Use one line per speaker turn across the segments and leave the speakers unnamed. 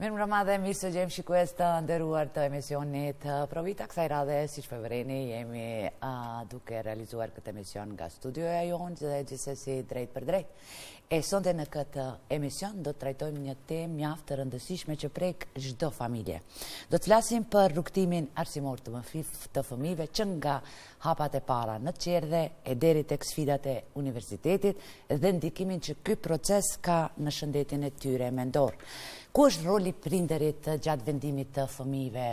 Mirë mbrëma dhe mirë së gjemë shikues të nderuar të emisionit Provita. Kësaj radhe, si që përvëreni, jemi duke realizuar këtë emision nga studioja jonë dhe gjithsesi drejt për drejt. E sonte në këtë emision do të trajtojmë një temë mjaft të rëndësishme që prek çdo familje. Do të flasim për rrugtimin arsimor të fëmijëve që nga hapat e para në qerdhe e deri tek sfidat e universitetit dhe ndikimin që ky proces ka në shëndetin e tyre mendor. Ku është roli prindërit gjatë vendimit të fëmijëve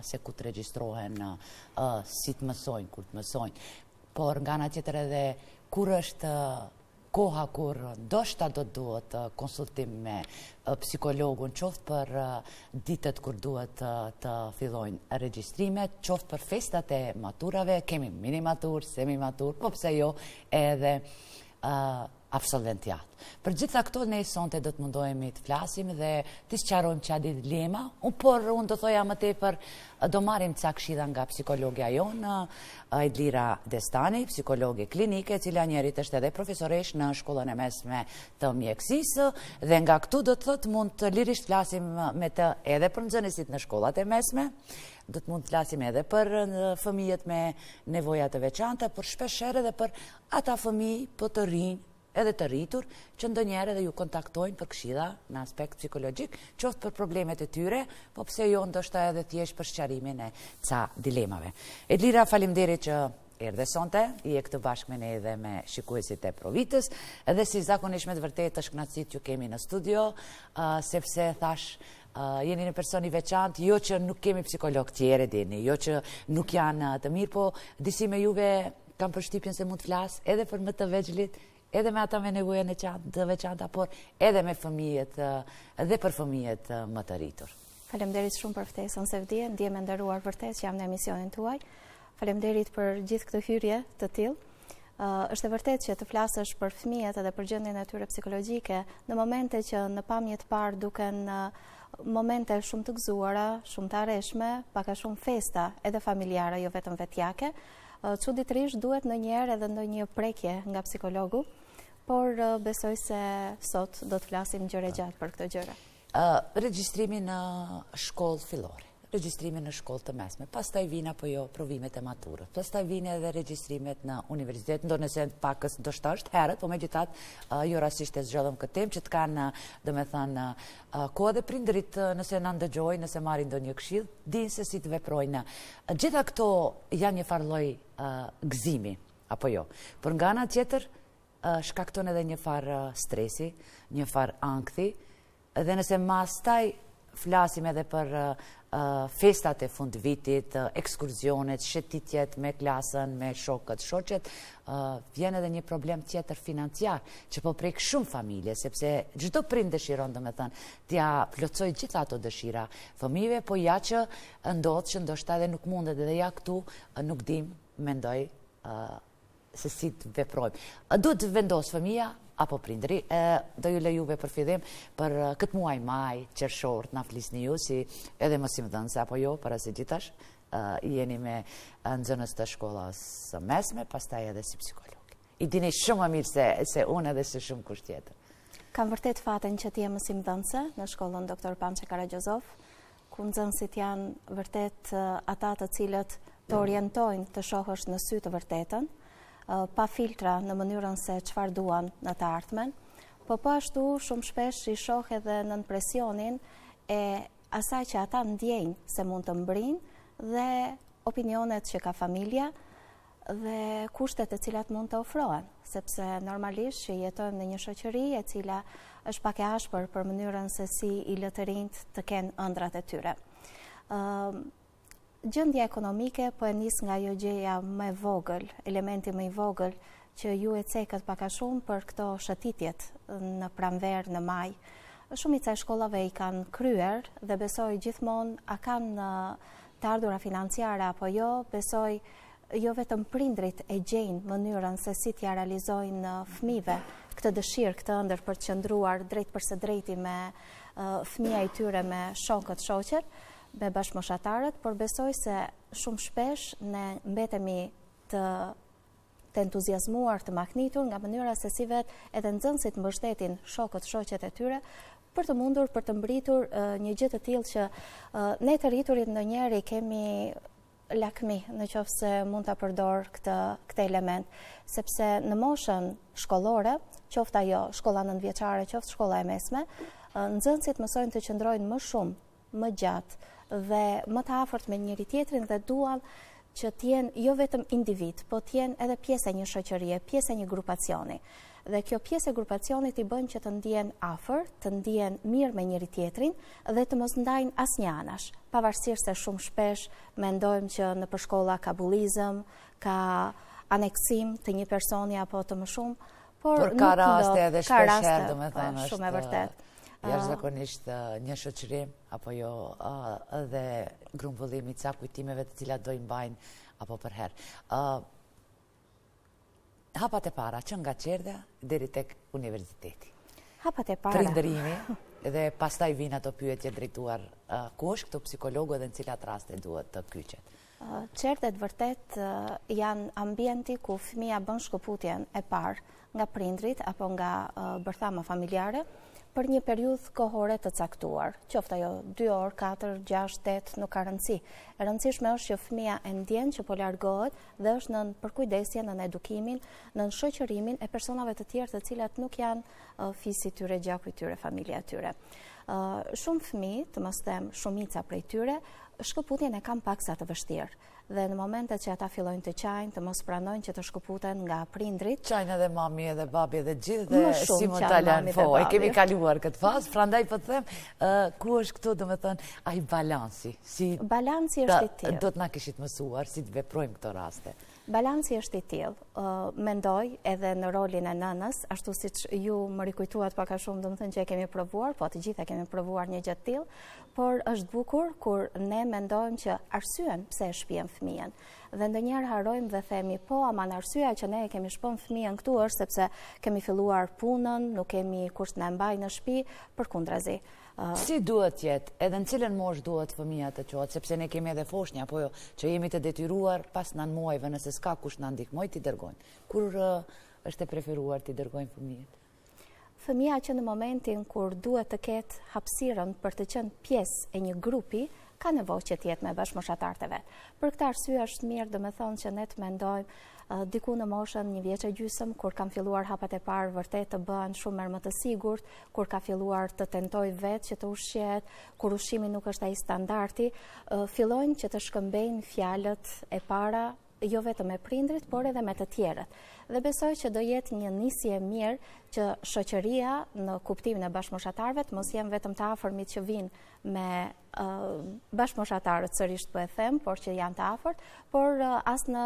se ku të regjistrohen, si të mësojnë, kur të mësojnë, por nga ana tjetër edhe kur është koha kur ndoshta do duhet konsultim me psikologun, qoftë për ditët kur duhet të fillojnë regjistrimet, qoftë për festat e maturave, kemi mini matur, semi matur, po pse jo edhe absolventiat. Për gjitha këto ne sonte do të mundohemi të flasim dhe të sqarojmë çfarë dilema, por unë do thoja më tepër do marrim ca këshilla nga psikologja jonë, Edlira Destani, psikologe klinike, e cila njerit është edhe profesoresh në shkollën e mesme të mjekësisë, dhe nga këtu do të thotë mund të lirisht flasim me të edhe për nxënësit në shkollat e mesme, do të mund të flasim edhe për fëmijët me nevoja të veçanta, por shpeshherë edhe për ata fëmijë po të rinj edhe të rritur, që ndonjëherë edhe ju kontaktojnë për këshilla në aspekt psikologjik, qoftë për problemet e tyre, po pse jo ndoshta edhe thjesht për sqarimin e ca dilemave. Edlira, faleminderit që erdhe sonte, je këtu bashkë me ne edhe me shikuesit e Provitës, edhe si zakonisht me të vërtetë është kënaqësi që kemi në studio, sepse thash jeni një person i veçantë, jo që nuk kemi psikolog tjerë dini, jo që nuk janë të mirë, po disi me juve kam përshtypjen se mund të flas edhe për më të vegjëlit, edhe me ata me nevojën e të veçanta, por edhe me fëmijët dhe për fëmijët më të rritur.
Faleminderit shumë për ftesën, Sevdie, ndjem e nderuar vërtet që jam në emisionin tuaj. Faleminderit për gjithë këtë hyrje të tillë. Është e vërtet që të flasësh për fëmijët edhe për gjendjen e tyre psikologjike në momente që në pamje të parë duken momente shumë të gëzuara, shumë të arreshme, pak a shumë festa edhe familjare, jo vetëm vetjake. Çuditërisht duhet ndonjëherë edhe ndonjë prekje nga psikologu, por besoj se sot do të flasim gjëre gjatë për këtë gjëre.
Regjistrimi në shkollë fillore, regjistrimi në shkollë të mesme, pastaj vinë apo jo provimet e maturës, pastaj vinë edhe regjistrimet në universitet, ndonëse pakës ndoshta është herët, po megjithatë jo rastisht e zgjodhëm këtë temë që të kanë, domethënë, kohë dhe prindërit nëse na ndëgjojnë, nëse marrin ndonjë këshill, dinë se si të veprojnë. Gjitha këto janë një farë lloj gëzimi, apo jo. Por nga ana tjetër shkakton edhe një farë stresi, një farë ankthi, dhe nëse mastaj flasim edhe për festat e fund vitit, ekskursionet, shëtitjet me klasën, me shokët, shoqet, vjen edhe një problem tjetër financiar, që po prek shumë familje, sepse çdo prind dëshiron, domethënë, t'ia plotësoj gjitha ato dëshira fëmijëve, po ja që ndodh që ndoshta edhe nuk mundet, edhe ja këtu nuk dim, mendoj se si të veprojmë. Duhet të vendos fëmija apo prindëri, do ju lejuve për fillim për këtë muaj maj, qershor, na flisni ju si edhe mësimdhënëse apo jo, para se gjithash, jeni me nxënës të shkollës së mesme, pastaj edhe si psikolog. I dini shumë më mirë se unë edhe se shumë kusht tjetër.
Kam vërtet fatin që t'jem mësimdhënëse në shkollën Dr. Pamçe Karagjozov, ku nxënësit janë vërtet ata të cilët të orientojnë të shohësh në sy të vërtetën, pa filtra në mënyrën se çfarë duan në të ardhmen, po ashtu shumë shpesh i shoh edhe nën presionin e asaj që ata ndjejnë se mund të mbrinë dhe opinionet që ka familja dhe kushtet e cilat mund të ofrohen, sepse normalisht që jetojmë në një shoqëri e cila është pak e ashpër për mënyrën se si i lë të rinjt të kenë ëndrat e tyre. Gjendja ekonomike po e nis nga ajo gjëja më e vogël, elementi më i vogël që ju e cekët pak a shumë për këto shëtitjet në pranverë, në maj. Shumica e shkollave i kanë kryer dhe besoj gjithmonë a kanë të ardhura financiare apo jo, besoj jo vetëm prindrit e gjejnë mënyrën se si t'ja realizojnë fëmijëve këtë dëshirë, këtë ëndër për të qëndruar drejt përse drejti me fëmija i tyre, me shokët, shoqet, me bashkëmoshatarët, por besoj se shumë shpesh ne mbetemi të entuziazmuar, të maknitur nga mënyra se si vetë edhe nxënësit mbështetin shokët, shoqet e tyre, për të mundur, për të mbritur një gjë të tillë që ne të rriturit ndonjëherë kemi lakmi në qoftë se mund ta përdor këtë element, sepse në moshën shkollore, qoftë ajo shkolla 9-vjeçare, qoftë shkolla e mesme, nxënësit mësojnë të qëndrojnë më shumë, më gjatë dhe më të afërt me njëri tjetrin dhe duan që t'jenë jo vetëm individ, po t'jenë edhe pjesë e një shoqërie, pjesë e një grupacioni. Dhe kjo pjesë e grupacionit i bën që të ndjen afër, të ndjen mirë me njëri tjetrin dhe të mos ndajnë asnjë anash. Pavarësisht se shumë shpesh mendojmë që në përshkolla ka bullizëm, ka aneksim të një personi apo të më shumë, por
ka raste edhe shpeshherë, domethënë
shumë e vërtet.
Jashtëzakonisht një shoqërim apo jo edhe grumbullimi i ca kujtimeve të cilat do i mbajnë apo për herë. Hapat e para që nga Qerdhja deri tek universiteti.
Hapat e para.
Prindërimi dhe pastaj vijnë ato pyetje drejtuar ku është këtu psikologu dhe në cilat raste duhet të kyçet.
Qerdhet vërtet janë ambienti ku fëmia bën shkëputjen e parë nga prindrit apo nga bërthama familjare për një periudhë kohore të caktuar, qoftë ajo 2 orë, 4, 6, 8, nuk ka rëndësi. E rëndësishme është që fëmia e ndjen që po largohet dhe është në përkujdesje, në edukimin, në shoqërimin e personave të tjerë të cilat nuk janë fisi tyre, gjaku i tyre, familja e tyre. Shumë fëmijë, të mos them shumica prej tyre, shkëputjen e kanë paksa të vështirë. Dhe në momentet që ata fillojnë të qajnë, të mos pranojnë që të shkëputen nga prindrit.
Qajnë edhe mami edhe babi edhe gjithë dhe si mund ta lënë e kemi kaluar këtë fazë, prandaj po të them, ku është këtu domethënë ai balansi?
Balansi është i tillë.
Do të na kishit mësuar si të veprojmë këto raste.
Balansi është i tillë. Mendoj edhe në rolin e nënës, ashtu siç ju më rikujtuat pak a shumë, domethënë që e kemi provuar, po të gjitha kemi provuar një gjë të tillë, por është bukur kur ne mendojmë që arsyen pse e shpihen fëmijën. Dhe ndonjëherë harrojmë dhe themi, po, ama arsyeja që ne e kemi shpën fëmijën këtu është sepse kemi filluar punën, nuk kemi kush na mbaj në shtëpi, përkundrazi.
Si duhet jetë, edhe në cilën moshë duhet fëmija të qohet, sepse ne kemi edhe foshnja, apo jo, që jemi të detyruar pas 9 muajve, nëse s'ka kush na ndihmoj, t'i dërgojnë. Kur është e preferuar t'i dërgojnë fëmijët?
Fëmija që në momentin kur duhet të ketë hapësirën për të qenë pjesë e një grupi, ka nevojë që të jetë me bashkëmoshatarët e vet. Për këtë arsye është mirë, domethënë që ne të mendojmë diku në moshën 1 vjeç e gjysmë, kur kanë filluar hapat e parë vërtet të bëhen shumë më të sigurt, kur ka filluar të tentoj vetë që të ushqehet, kur ushqimi nuk është ai standardi, fillojnë që të shkëmbejnë fjalët e para jo vetëm me prindrit, por edhe me të tjerët. Dhe besoj që do jetë një nisje mirë që shoqëria në kuptimin e bashkëmoshatarëve të mos jenë vetëm të afërmit që vinë me bashkëmoshatarët, sërish po e them, por që janë të afërt, por as në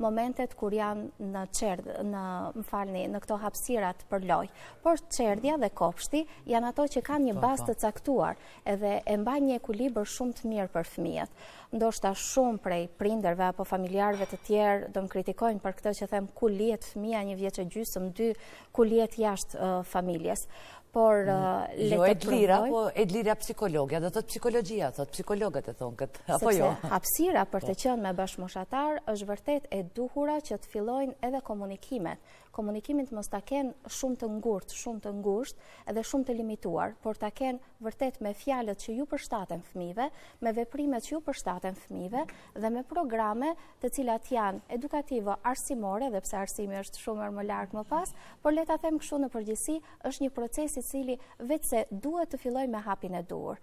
momentet kur janë në çerdh, në këto hapësirat për lojë. Por çerdhja dhe kopshti janë ato që kanë një bazë të caktuar, edhe e mbajnë një ekuilibër shumë të mirë për fëmijët. Ndoshta shumë prej prindërve apo familjarëve të tjerë do më kritikojnë për këtë që them ku lihet fëmia 1 vjeç e gjysmë, 2, ku lihet jashtë familjes. Por
jo Edlira, po Edlira psikologja, do thot psikologjia, thot psikologët e thonë këtë, apo jo?
Sepse hapësira për të qenë me bashkëmoshatar është vërtet e duhura që të fillojnë edhe komunikimet. Komunikimin të mos ta kenë shumë të ngushtë edhe shumë të limituar, por ta kenë vërtet me fjalët që ju përshtaten fëmijëve, me veprimet që ju përshtaten fëmijëve dhe me programe të cilat janë edukative, arsimore, dhe pse arsimi është shumë më lart më pas, por le ta them kështu në përgjithësi, është një proces i cili vetë se duhet të filloj me hapin e dur.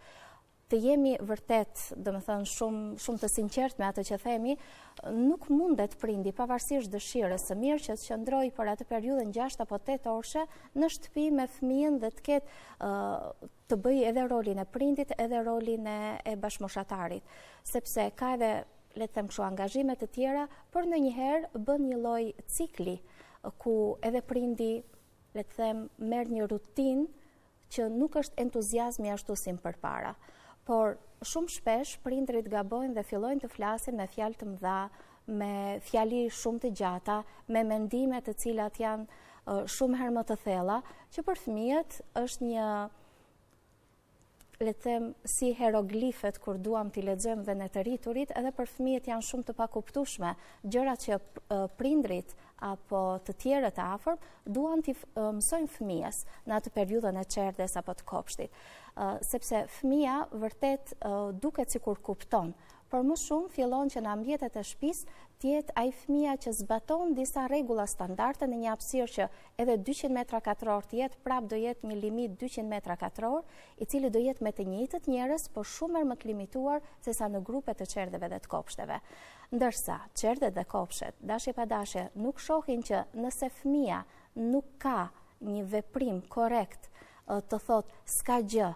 Të jemi vërtet, domethënë shumë të sinqert me atë që themi, nuk mundet prindi pavarësisht dëshirës së mirë që të qëndrojë për atë periudhën 6 apo 8 orëshe në shtëpi me fëmijën dhe të ketë të bëjë edhe rolin e prindit, edhe rolin e bashkëmoshatarit, sepse ka edhe, le të them kështu, angazhime të tjera, por ndonjëherë bën një lloj cikli ku edhe prindi, le të them, merr një rutinë që nuk është entuziazmi ashtu si më përpara. Por shumë shpesh prindrit gabojnë dhe fillojnë të flasin me fjalë të mëdha, me fjali shumë të gjata, me mendime të cilat janë shumë herë më të thella, që për fëmijët është le të them, si hieroglifet kur duam t'i lexojmë dhe në të rriturit, edhe për fëmijët janë shumë të pakuptueshme, gjërat që prindrit apo të tjerët e afër duan t'i mësojnë fëmijës në atë periudhën e çerdhes apo të kopshtit. Sepse fëmia vërtet duket sikur kupton, por më shumë fillon që në ambientet e shtëpisë të jetë ai fëmia që zbaton disa rregulla standarde në një hapësirë që edhe 200 metra katror të jetë, prap do jetë një limit 200 metra katror, i cili do jetë me të njëjtët njerëz, por shumë më të limituar sesa në grupe të çerdheve dhe të kopshteve. Ndërsa çerdhet dhe kopshtet, dashje pa dashje, nuk shohin që nëse fëmia nuk ka një veprim korrekt të thotë s'ka gjë,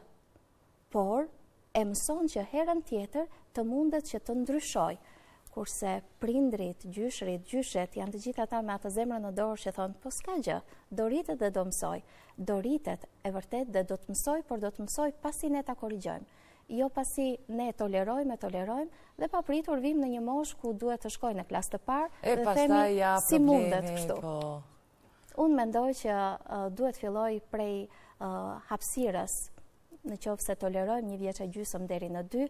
por e mëson që herën tjetër të mundet që të ndryshoj. Kurse prindrit, gjyshrit, gjyshet janë të gjithë ata me atë zemrën në dorë që thonë, po s'ka gjë, do rritet dhe do mësoj. Do rritet e vërtet dhe do të mësoj, por do të mësoj pasi ne ta korrigjojmë. Jo pasi ne tolerojmë dhe papritur vim në një moshë ku duhet të shkojë në klasë të parë dhe themi si mundet kështu. Unë mendoj që duhet filloj prej hapësirës, në qoftë se tolerojmë 1 vjeç e gjysmë deri në 2,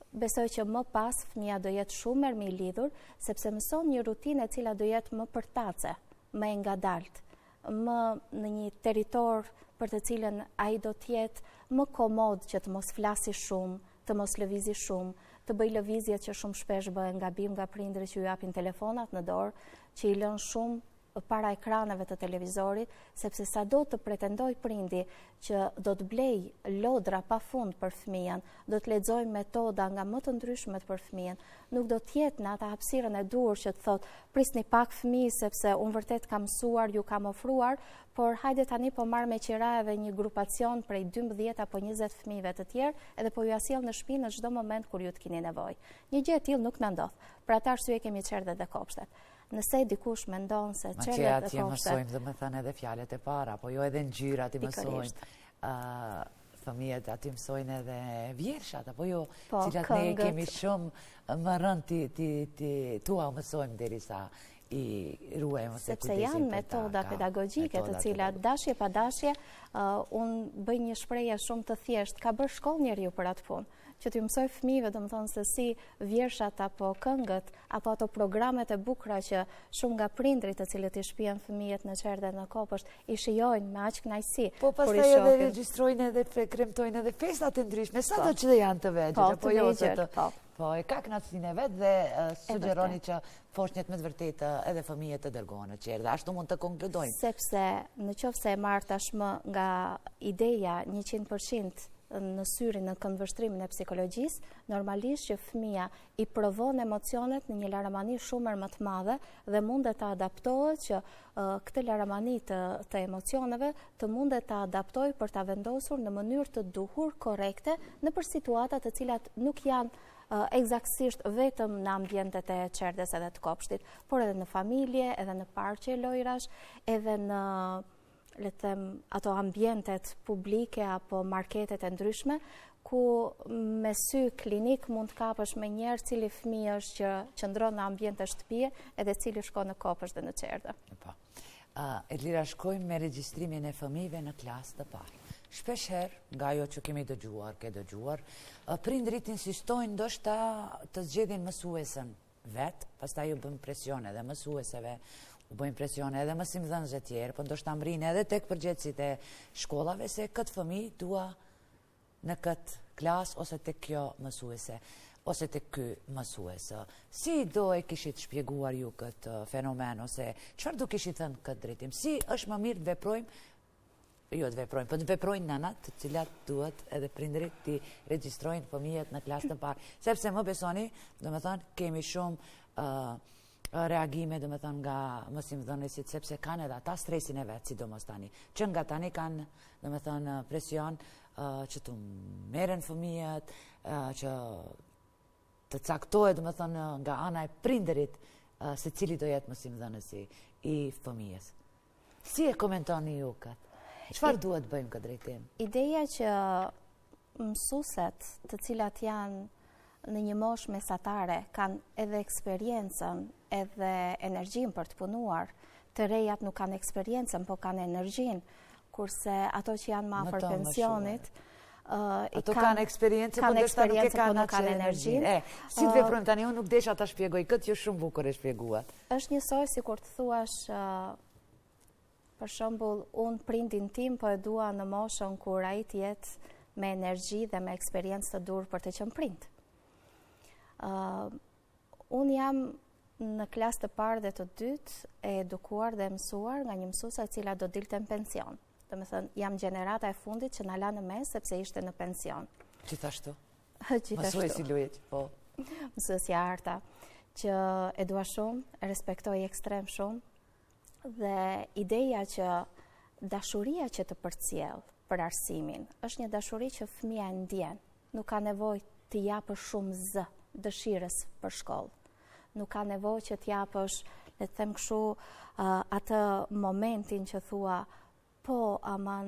besoj që më pas fëmia do jetë shumë më i lidhur, sepse mëson një rutinë e cila do jetë më përtace, më e ngadalt, më në një territor për të cilën ai do të jetë më komod që të mos flasi shumë, të mos lëvizi shumë, të bëj lëvizjet që shumë shpesh bëhen gabim nga prindërit që ju japin telefonat në dorë, që i lënë shumë para ekraneve të televizorit, sepse sa do të pretendoj prindi që do të blej lodra pa fund për fëmijën, do të lexoj metoda nga më të ndryshmet për fëmijën, nuk do të jetë në atë hapësirën e duhur që të thotë prisni pak fëmijë sepse unë vërtet kam mësuar, ju kam ofruar, por hajde tani po marr me qiraeve një grupacion prej 12 apo 20 fëmijëve të tjerë, edhe po ju asjell në shtëpi në çdo moment kur ju të keni nevojë. Një gjë e tillë nuk na ndodh. Për atë arsye kemi çerdhet dhe kopshtet. Nëse dikush mendon se çerdhet dhe kopshtet...
mësojmë dhe më thënë edhe fjalët e para, po jo edhe ngjyrat i mësojmë. Fëmijët aty mësojnë edhe vjershat, apo jo, cilat ne kemi shumë më rënd tua mësojmë derisa i ruajmë ose
sepse janë metoda pedagogjike të cilat dashje pa dashje, unë bëj një shprehje shumë të thjeshtë, ka bërë shkollë njeriu për atë punë, që t'ju mësoj fëmijëve domethënë se si vjershat apo këngët apo ato programet e bukura që shumë nga prindrit të cilët i shpihen fëmijët në çerdhe në kopësht i shijojnë me aq kënaqësi.
Po pastaj edhe regjistrojnë edhe kremtojnë edhe festat e ndryshme, sado që janë të vegjël, apo jo se të po e ka kënaqësinë e vet dhe sugjeroni që foshnjët me të vërtetë edhe fëmijët të dërgohen në çerdhe. Ashtu mund të konkludojmë.
Sepse në qoftë se e marr tashmë nga ideja 100% në syrin në këndvështrimin e psikologjisë, normalisht që fëmia i provon emocionet në një laramani shumë më të madhe dhe mundet të adaptohet që këtë laramani të emocioneve të mundet të adaptojë për ta vendosur në mënyrë të duhur, korrekte, në për situata të cilat nuk janë eksaktësisht vetëm në ambientet e çerdhes edhe të kopshtit, por edhe në familje, edhe në parqe lojrash, edhe në le të them ato ambientet publike apo marketet e ndryshme ku me sy klinik mund të kapësh me njerë cili fëmijë është që qëndron në ambiente shtëpie edhe cili shkon në kopësht dhe në çerdhe.
Po. Elira, shkojmë me regjistrimin e fëmijëve në klasë të parë. Shpeshherë, nga ajo që kemi dëgjuar, prindrit insistojnë ndoshta të zgjedhin mësuesën vetë, pastaj u bën presion edhe mësueseve, u bëjnë presion edhe mësimdhënësve tjerë, po ndoshta mbrinë edhe tek përgjegjësit e shkollave se këtë fëmijë dua në këtë klasë ose tek kjo mësuese ose tek ky mësues. Si do e kishit shpjeguar ju këtë fenomen ose çfarë do kishit thënë këtë drejtim? Si është më mirë të veprojmë po të veprojnë nënat, të cilat duhet edhe prindrit të regjistrojnë fëmijët në klasë të parë. Sepse më besoni, domethënë kemi shumë reagime domethënë nga mësimdhënësit sepse kanë edhe ata stresin e vet, sidomos tani. Që nga tani kanë domethënë presion që të merren fëmijët, që të caktohet domethënë nga ana e prindërit se cili do jetë mësimdhënësi i fëmijës. Si e komentoni ju këtë? Çfarë duhet bëjmë këtë drejtim?
Ideja që mësueset të cilat janë në një moshë mesatare kanë edhe eksperiencën edhe energjinë për të punuar, të rejat nuk kanë eksperiencën, po kanë energjinë, kurse ato që janë më afër pensionit
Ato kanë eksperiencë, po ndoshta nuk e kanë atë energjinë. Si të veprojmë tani, unë nuk desha ta shpjegoj këtë, që shumë bukur e shpjeguat.
Është njësoj si kur të thuash, për shembull, unë prindin tim po e dua në moshën kur ai të jetë me energji dhe me eksperiencë të dur për të qenë prind. Unë jam në klasë të parë dhe të dytë e edukuar dhe mësuar nga një mësuese e cila do dilte në pension. Do me thënë, jam gjenerata e fundit që na la në mes sepse ishte në pension.
Gjithashtu?
Gjithashtu.
Mësuesi Luiq, po.
Mësuesja Arta, që e dua shumë, e respektoj ekstrem shumë, dhe ideja që dashuria që të përcjell për arsimin është një dashuri që fëmia e ndjen, nuk ka nevojë të japësh shumë zë dëshirës për shkollë. Nuk ka nevojë që të japësh, le të them kështu, atë momentin që thua po, aman,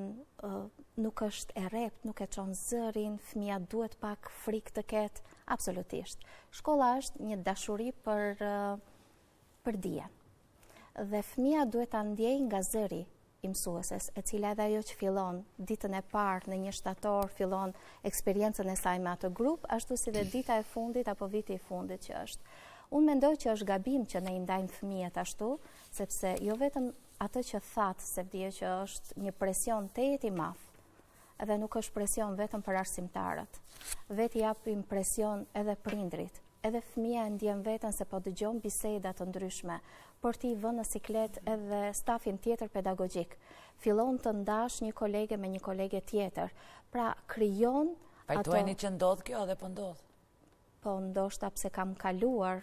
nuk është e rept, nuk e çon zërin, fëmia duhet pak frikë të ketë, absolutisht. Shkolla është një dashuri për dijen. Dhe fëmia duhet ta ndjejë nga zëri i mësueses, e cila edhe ajo që fillon ditën e parë në një shtator, fillon eksperiencën e saj me atë grup, ashtu si dhe dita e fundit apo viti i fundit që është. Unë mendoj që është gabim që ne i ndajmë fëmijët ashtu, sepse jo vetëm atë që thatë, se vdje që është një presion të jeti madh, edhe nuk është presion vetëm për arsimtarët. Vetë japim presion edhe prindrit, edhe fëmia e ndjen veten se po dëgjon biseda të ndryshme, por ti vën në siklet edhe stafin tjetër pedagogjik. Fillon të ndash një kolege me një kolege tjetër. Pra krijon
ato. Pajtojeni që ndodh kjo edhe po ndodh.
Po ndoshta pse kam kaluar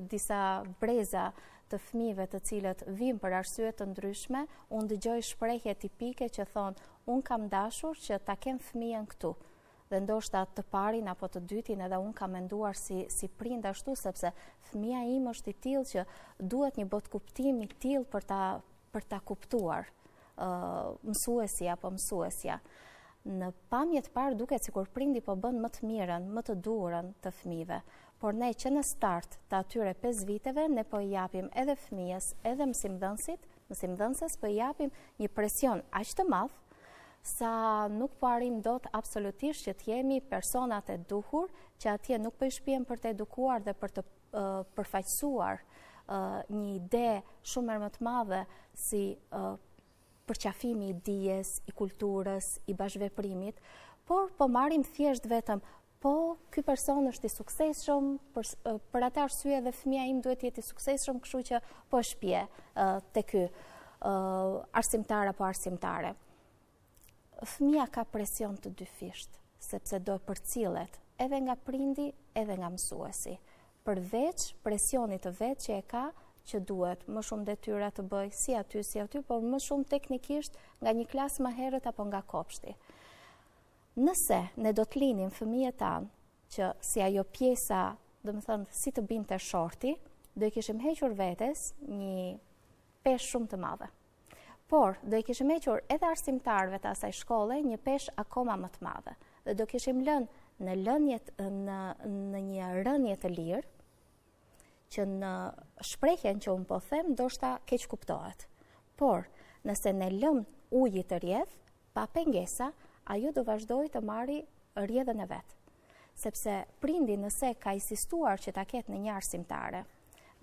disa breza të fëmijëve të cilët vijnë për arsye të ndryshme, unë dëgjoj shprehje tipike që thonë, unë kam dashur që ta kem fëmijën këtu. Dhe ndoshta të parin apo të dytin edhe unë kam menduar si prind ashtu, sepse fëmia im është i tillë që duhet një botë kuptimi i tillë për ta kuptuar mësuesi apo mësuesja. Në pamje të parë duket sikur prindi po bën më të mirën, më të durën të fëmijëve. Por ne që në start të atyre 5 viteve, ne po i japim edhe fëmijës, edhe mësimdhënëses, po i japim një presion aq të madh, sa nuk po arrim dot absolutisht që të jemi personat e duhur, që atje nuk po i shpihen për të edukuar dhe për të përfaqësuar një ide shumë më të madhe si përqafimi i dijes, i kulturës, i bashkëveprimit, por po marrim thjesht vetëm po, ky person është i suksesshëm, për atë arsye dhe fëmia im duhet të jetë i suksesshëm, kështu që po shpije te ky arsimtar apo arsimtare. Fëmia ka presion të dyfisht, sepse do përcillet edhe nga prindi, edhe nga mësuesi. Përveç presionit të vet që e ka, që duhet më shumë detyra të bëj si aty, por më shumë teknikisht nga një klasë më herët apo nga kopshti. Nëse ne do të linim fëmijët tanë që si ajo pjesa, do të thënë, si të binte shorti, do i kishim hequr vetes një peshë shumë të madhe. Por do i kishim hequr edhe arsimtarëve të asaj shkolle një peshë akoma më të madhe. Dhe do kishim lënë në një rënje të lirë, që në shprehjen që unë po them, ndoshta keq kuptohet. Por, nëse ne lëm ujit të rjedh, pa pengesa, ajo do vazhdoj të marri rjedhën e vetë. Sepse prindi nëse ka insistuar që ta ketë në një arsimtare,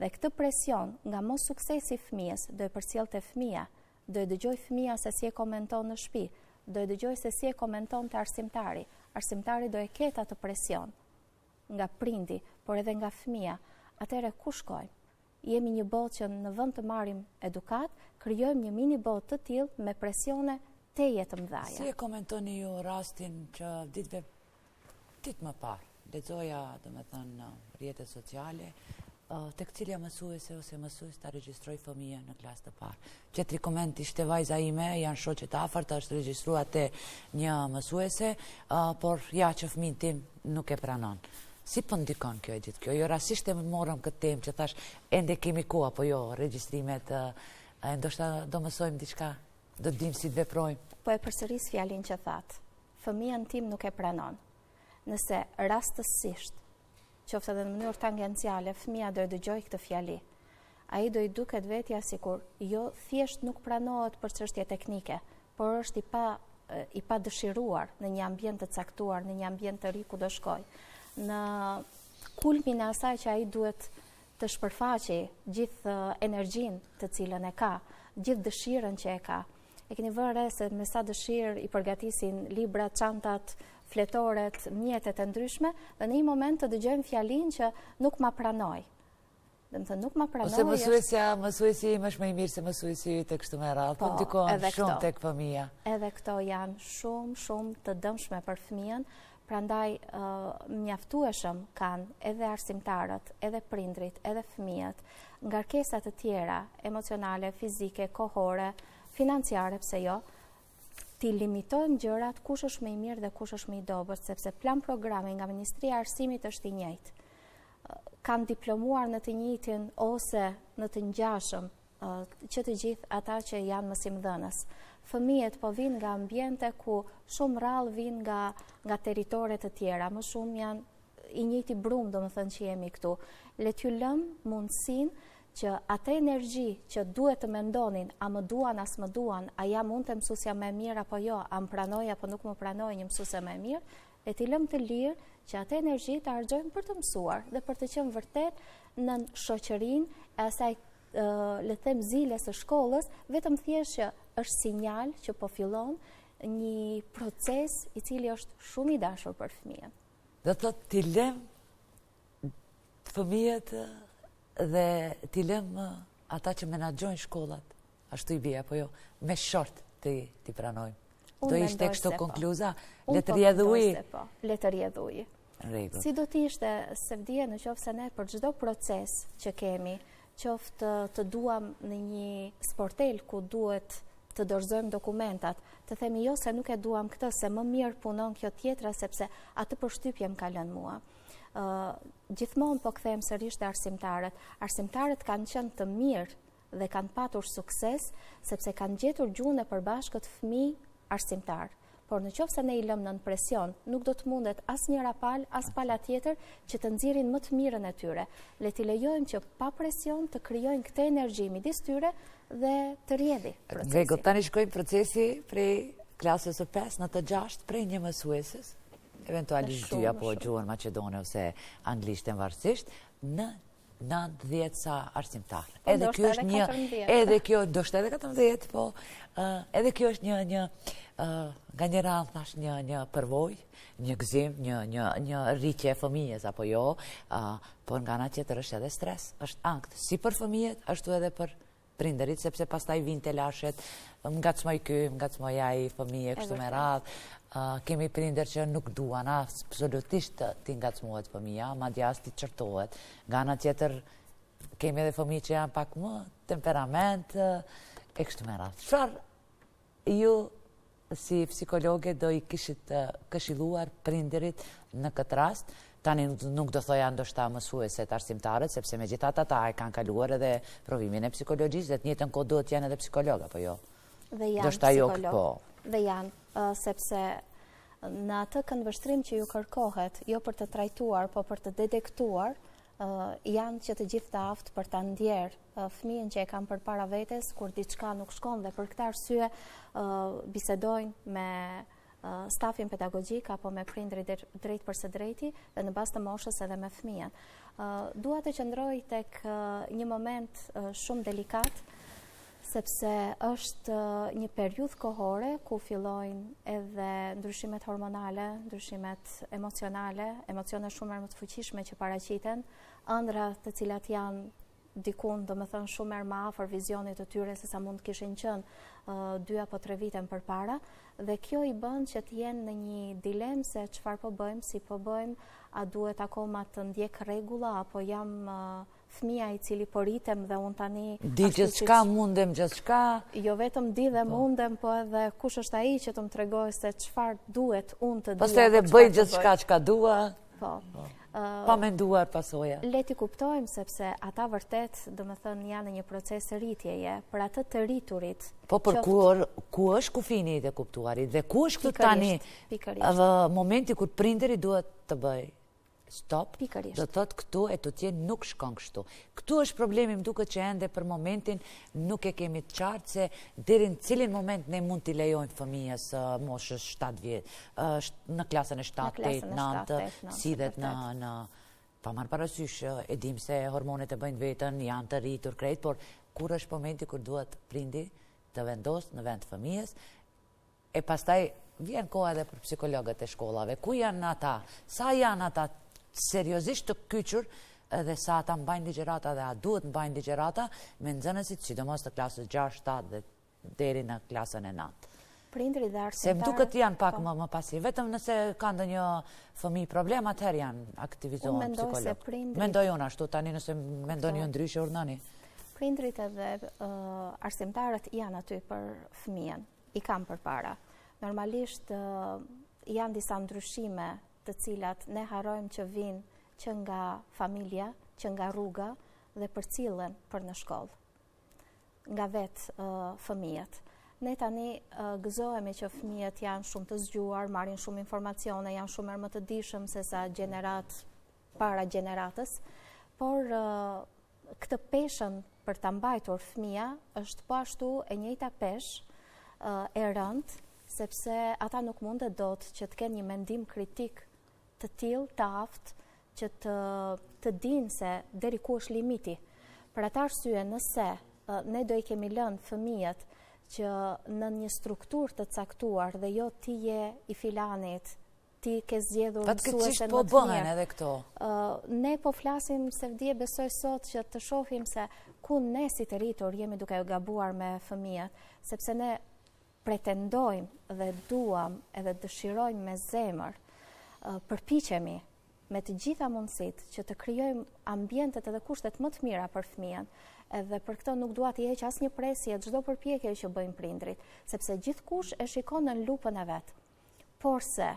dhe këtë presion nga mos suksesi fëmijës, do e përcjellte fëmia, do e dëgjoj fëmia se si e komenton në shtëpi, do e dëgjoj se si e komenton të arsimtari. Arsimtari do e ketë atë presion nga prindi, por edhe nga fëmia. Atëre ku shkojmë? Jemi një botë që në vend të marrim edukat, krijojmë një mini botë të tillë me presione teje të mëdha.
Si e komentoni ju rastin që ditë më parë, lexoja, domethënë, në rrjetet sociale, tek cilja mësuese ose mësues ta regjistroi fëmijën në klasë të parë. Qetri koment ishte vajza ime, janë shoqe të afërt, është regjistruar te një mësuese, por ja që fëmin tim nuk e pranon. Si po ndikon kjo e gjithë kjo? Jo rastisht e morëm këtë temë që thash, ende kemi kohë, apo jo, regjistrimet, ndoshta do mësojmë diçka, do dim si të veprojmë.
Po e përsëris fjalin që thatë, fëmijën tim nuk e pranon. Nëse rastësisht, qoftë edhe në mënyrë tangenciale, fëmia do e dëgjoj këtë fjali, ai do i duket vetja sikur jo thjesht nuk pranohet për çështje teknike, por është i pa dëshiruar në një ambient të caktuar, në një ambient të ri ku do shkoj, në kulmin e asaj që ai duhet të shpërfaqi gjithë energjinë të cilën e ka, gjithë dëshirën që e ka. E keni vënë re se me sa dëshirë i përgatisin librat, çantat, fletoret, mjetet e ndryshme, dhe në një moment të dëgjojmë fjalinë që nuk ma pranoj. Dhe më thënë, nuk ma pranoj.
Ose mësuesi im është më i mirë se mësuesi yt e kështu me radhë, po ndikon shumë tek fëmia.
Edhe këto janë shumë të dëmshme për fëmijën. Prandaj mjaftueshëm kanë edhe arsimtarët, edhe prindrit, edhe fëmijët, ngarkesat të tjera, emocionale, fizike, kohore, financiare, pse jo, ti limitojmë gjërat kush është më i mirë dhe kush është më i dobët, sepse plan programi nga Ministria e Arsimit është i njëjtë. Kanë diplomuar në të njëjtin ose në të ngjashëm që të gjithë ata që janë mësimdhënës. Fëmijët po vinë nga ambiente ku shumë rrallë vinë nga teritore të tjera, më shumë janë i njëjti brum, domethënë që jemi këtu. Le t'ju lëm mundësinë që atë energji që duhet të mendonin, a më duan, as më duan, a jam unë të mësusja më e mirë apo jo, a më pranoj apo nuk më pranoj një mësusja më e mirë, le t'i lëm të lirë që atë energji të argjojmë për të mësuar dhe për të qenë vërtet në shoqërinë e asaj le të them ziles së shkollës, vetëm thjesht që është sinjal që po fillon një proces i cili është shumë i dashur për fëmijën.
Do të thotë t'i lëm fëmijët dhe t'i lëm ata që menaxhojnë shkollat, ashtu i bie apo jo, me short t'i pranojmë. Do ishte kështu konkluza, le të rrjedhë uji.
Le të rrjedhë uji.
Rregull.
Si do të ishte Sevdia në qoftë se ne për çdo proces që kemi, qoftë të duam në një sportel ku duhet të dorëzojmë dokumentat, të themi jo se nuk e duam këtë, se më mirë punon kjo tjetra sepse atë përshtypje më ka lënë mua. Gjithmonë po kthehem sërish te arsimtarët. Arsimtarët kanë qenë të mirë dhe kanë patur sukses sepse kanë gjetur gjuhën e përbashkët fëmijë arsimtar. Por në qoftë se ne i lëmë nën presion, nuk do të mundet as njëra palë, as pala tjetër që të nxjerrin më të mirën e tyre. Le t'i lejojmë që pa presion të krijojnë këtë energji midis tyre dhe të rrjedhë procesi.
Rregull, tani shkojmë procesi prej klasës së 5 në të 6 prej një mësueses, eventualisht 2 apo gjuhën maqedone ose anglisht e varësisht, në 90 sa arsimtar. Edhe kjo është një, edhe kjo ndoshta edhe 14, po edhe kjo është një nga një radhë thash një përvojë, një gëzim, një rritje e fëmijës apo jo, por nga ana tjetër është edhe stres, është ankth, si për fëmijët, ashtu edhe për prindërit, sepse pastaj vinë telashet, ngacmoj ky, ngacmoj ai, fëmijë kështu me radhë. Kemi prindër që nuk duan absolutisht t'i ngacmohet fëmija, madje as t'i çortohet. Nga ana tjetër kemi edhe fëmijë që janë pak më temperament e kështu me radhë. Çfarë ju si psikologe do i kishit këshilluar prindërit në këtë rast? Tani nuk do thoja ndoshta mësueset arsimtarët, sepse megjithatë ata e kanë kaluar edhe provimin e psikologjisë, dhe të njëjtën kohë duhet janë edhe psikolog apo jo?
Dhe janë psikolog. Dhe janë, sepse në atë këndvështrim që ju kërkohet, jo për të trajtuar, po për të detektuar, janë që të gjithë të aftë për ta ndjerë fëmijën që e kanë përpara vetes kur diçka nuk shkon, dhe për këtë arsye bisedojnë me stafin pedagogjik apo me prindrit drejt për së drejti dhe në bazë të moshës edhe me fëmijën. Dua të qëndroj tek një moment shumë delikat, sepse është një periudhë kohore ku fillojnë edhe ndryshimet hormonale, ndryshimet emocionale, emocione shumë më të fuqishme që paraqiten, ëndra të cilat janë dikun, do më thënë, shumë më afër vizionit të tyre se sa mund të kishin qenë 2 apo 3 vite më përpara, dhe kjo i bën që të jenë në një dilemë se çfarë po bëjmë, si po bëjmë, a duhet akoma të ndjek rregulla apo jam fëmia i cili po rritem dhe unë tani
di gjithçka, mundem gjithçka. Jo
vetëm di dhe mundem, po edhe kush është ai që të më tregojë se çfarë duhet unë të di.
Pastaj edhe bëj gjithçka çka dua.
Po.
Pa menduar pasoja.
Le t'i kuptojmë sepse ata vërtet, do më thënë, janë në një proces rritjeje për atë të rriturit.
Po për ku është kufini i të kuptuarit dhe ku është këtë tani momenti kur prinderi duhet të bëj stop,
Pikërisht.
do thot këtu e të tjenë nuk shkon kështu. Këtu është problemi më duket që ende për momentin nuk e kemi të qartë se deri në cilin moment ne mund t'i lejojmë fëmijës moshës 7 vjet, në klasën e 7, 8, 9, sidhet në pa marrë parasysh, e dim se hormonet e bëjnë vetën, janë të rritur krejt, por kur është momenti kur duhet prindi të vendosë në vend fëmijës, e pastaj vjen koha edhe për psikologët e shkollave, ku janë ata, sa janë ata seriozisht të kyçur edhe sa ata mbajnë ligjërata dhe a duhet mbajnë ligjërata me nxënësit, sidomos të klasës 6, 7 dhe deri në klasën e 9.
Prindrit dhe arsimtarët.
Se më duket janë pak më pasiv. Vetëm nëse ka ndonjë fëmijë problem, atëherë janë aktivizohen psikolog. Mendoj unë ashtu, tani nëse mendoni ju ndryshe urdhëni.
Prindrit edhe arsimtarët janë aty për fëmijën, i kam përpara. Normalisht janë disa ndryshime të cilat ne harrojmë që vinë që nga familja, që nga rruga dhe përcillen për në shkollë. Nga vetë fëmijët. Ne tani gëzohemi që fëmijët janë shumë të zgjuar, marrin shumë informacione, janë shumë më të dishëm se sa para gjeneratës, por këtë peshën për ta mbajtur fëmia është po ashtu e njëjta peshë e rëndë, sepse ata nuk mundet dot që të kenë një mendim kritik të tillë, të aftë, që të dinë se deri ku është limiti. Për atë arsye, nëse ne do i kemi lënë fëmijët që në një strukturë të caktuar dhe jo ti je i filanit, ti ke zgjedhur mësuesen më të mirë.
Edhe këto.
Ne po flasim se vdje besoj sot që të shohim se ku ne si të rritur jemi duke u gabuar me fëmijët, sepse ne pretendojmë dhe duam edhe dëshirojmë me zemër, përpiqemi me të gjitha mundësit që të krijojmë ambientet edhe kushtet më të mira për fëmijën, edhe për këtë nuk dua të heq asnjë presje çdo përpjekje që bëjnë prindrit, sepse gjithkush e shikon në lupën e vet. Por se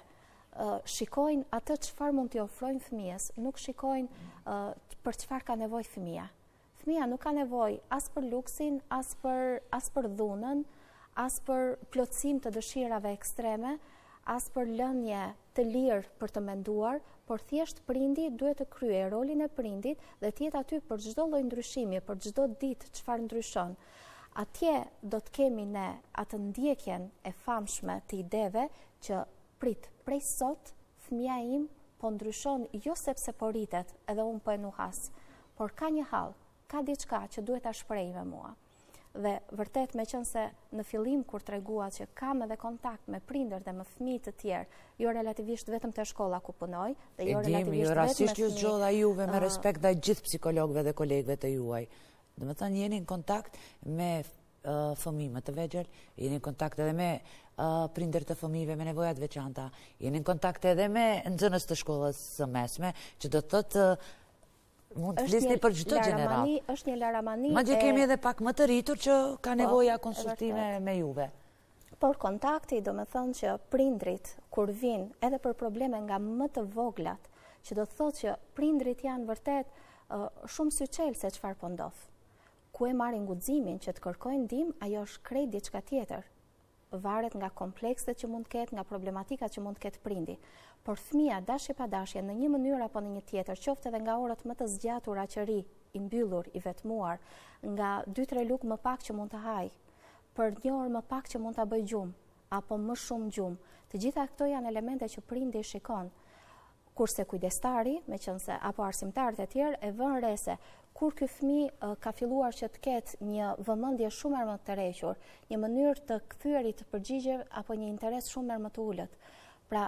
shikojnë atë çfarë mund t'i ofrojnë fëmijës, nuk shikojnë për çfarë ka nevojë fëmia. Fëmia nuk ka nevojë as për luksin, as për dhunën, as për plotësim të dëshirave ekstreme, as për lënje të lirë për të menduar, por thjesht prindi duhet të kryejë rolin e prindit dhe të jetë aty për çdo lloj ndryshimi, për çdo ditë çfarë ndryshon. Atje do të kemi ne atë ndjekjen e famshme të ideve që prej sot fëmia im po ndryshon jo sepse po rritet edhe unë po e nuhas, por ka një hall, ka diçka që duhet ta shprehë me mua. Dhe vërtet me qenë se në fillim kur tregua që kam edhe kontakt me prindër dhe me fëmijë të tjerë, jo relativisht vetëm te shkolla ku punoj, dhe jo relativisht vetëm
rastisht ju zgjodha juve me respekt ndaj gjithë psikologëve dhe kolegëve të juaj. Domethënë jeni në kontakt me fëmijë më të vegjël, jeni në kontakt edhe me prindër të fëmijëve me nevoja të veçanta, jeni në kontakt edhe me nxënës të shkollës së mesme, që do të thotë mund të flisni për çdo gjenerat.
Është një laramani.
Madje kemi edhe pak më të rritur që ka nevoja konsultime me juve.
Por kontakti do me thënë që prindrit kur vinë edhe për probleme nga më të voglat, që do të thotë që prindrit janë vërtet shumë syçel se çfarë po ndodh. Ku e marrin guximin që të kërkojnë ndihmë, ajo është krejt diçka tjetër. Varet nga komplekset që mund të ketë, nga problematikat që mund të ketë prindi. Por fëmia dashje pa dashje në një mënyrë apo në një tjetër, qoftë edhe nga orët më të zgjatura që ri, i mbyllur, i vetmuar, nga 2-3 lugë më pak që mund të haj, për 1 orë më pak që mund ta bëj gjumë, apo më shumë gjumë. Të gjitha këto janë elemente që prindi shikon. Kurse kujdestari, meqense apo arsimtarët e tjerë e vënë re se kur ky fëmijë ka filluar që të ketë një vëmendje shumë më të tërhequr, një mënyrë të kthyerit të përgjigjeve apo një interes shumë më të ulët. Pra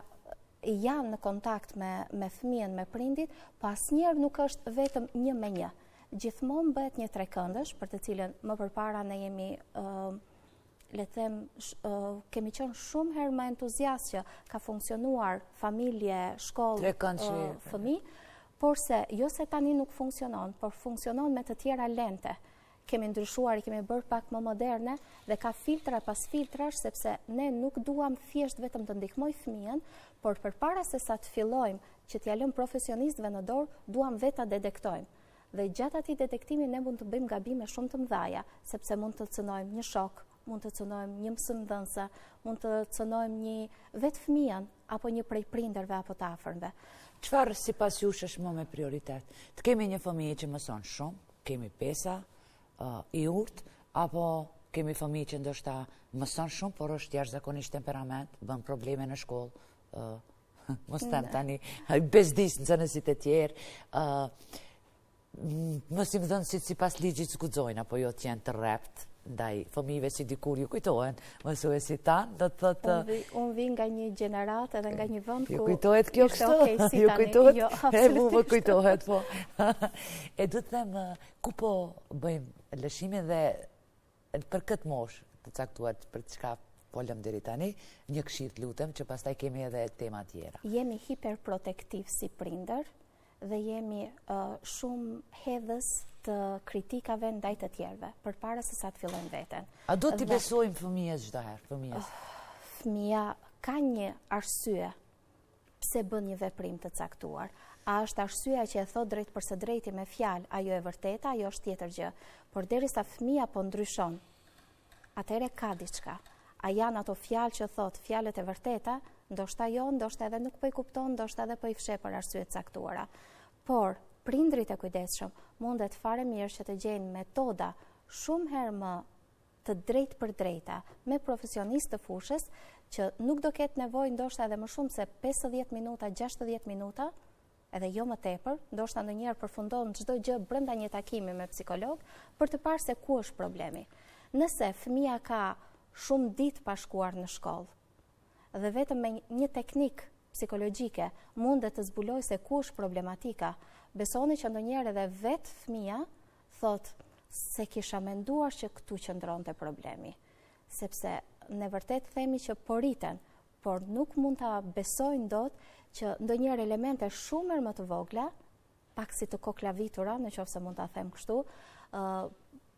janë në kontakt me fëmijën, me prindit, po asnjëherë nuk është vetëm 1 me 1. Gjithmonë bëhet një trekëndësh, për të cilën më përpara ne jemi le të them, kemi qenë shumë herë më entuziast që ka funksionuar familje, shkollë, fëmijë, por se jo se tani nuk funksionon, por funksionon me të tjera lente. Kemi ndryshuar, i kemi bërë pak më moderne dhe ka filtra pas filtrash, sepse ne nuk duam thjesht vetëm të ndihmoj fëmijën, por përpara se sa të fillojmë që t'ja lëm profesionistëve në dorë, duam vetë ta detektojmë. Dhe gjatë atij detektimi ne mund të bëjmë gabime shumë të mëdha, sepse mund të cënojmë një shok, mund të cënojmë një mësimdhënëse, mund të cënojmë një vetë fëmijën apo një prej prindërve apo të afërmve.
Çfarë sipas jush është më me prioritet? Të kemi një fëmijë që mëson shumë, kemi pesa, i urtë, apo kemi fëmijë që ndoshta mëson shumë, por është jashtëzakonisht temperament, bën probleme në shkollë, mos them tani bezdis në zënësit e tjerë, mos i më dhënë sipas ligjit s'guxojnë, apo jo të jenë të rrept ndaj fëmijëve si dikur ju kujtohen mësuesit tanë, do të thotë...
Unë vi nga një gjenerat edhe nga një vend ku...
Ju kujtohet kjo kështu? Ju kujtohet? E mu më kujtohet, po. E du të them, ku po bëjmë lëshimin dhe për këtë moshë të caktuar për çka folëm deri tani, një këshill lutem që pastaj kemi edhe tema tjera.
Jemi hiperprotektiv si prindër dhe jemi shumë hedhës të kritikave ndaj të tjerëve, përpara se sa të fillojmë veten.
A do t'i besojmë fëmijës çdo herë, fëmijës?
Fëmia ka një arsye pse bën një veprim të caktuar. A është arsyeja që e thot drejt për së drejti me fjalë, ajo e vërteta, ajo është tjetër gjë. Por derisa fëmia po ndryshon, atëherë ka diçka. A janë ato fjalë që thot, fjalët e vërteta, ndoshta jo, ndoshta edhe nuk po i kupton, ndoshta edhe po i fsheh për arsye të caktuara. Por prindrit e kujdesshëm mundet fare mirë që të gjejnë metoda shumë herë më të drejtë për drejta me profesionistë të fushës që nuk do ketë nevojë ndoshta edhe më shumë se 50 minuta, 60 minuta, edhe jo më tepër, ndoshta ndonjëherë përfundon çdo gjë brenda një takimi me psikolog për të parë se ku është problemi. Nëse fëmia ka shumë ditë pa shkuar në shkollë dhe vetëm me një teknik psikologjike mundet të zbuloj se ku është problematika, besoni që ndonjëherë edhe vetë fëmia thot se kisha menduar që këtu qëndronte problemi. Sepse ne vërtet themi që po riten, por nuk mund ta besojnë dot që ndonjëherë elemente shumë më të vogla, pak si të koklavitura, nëse mund ta them kështu,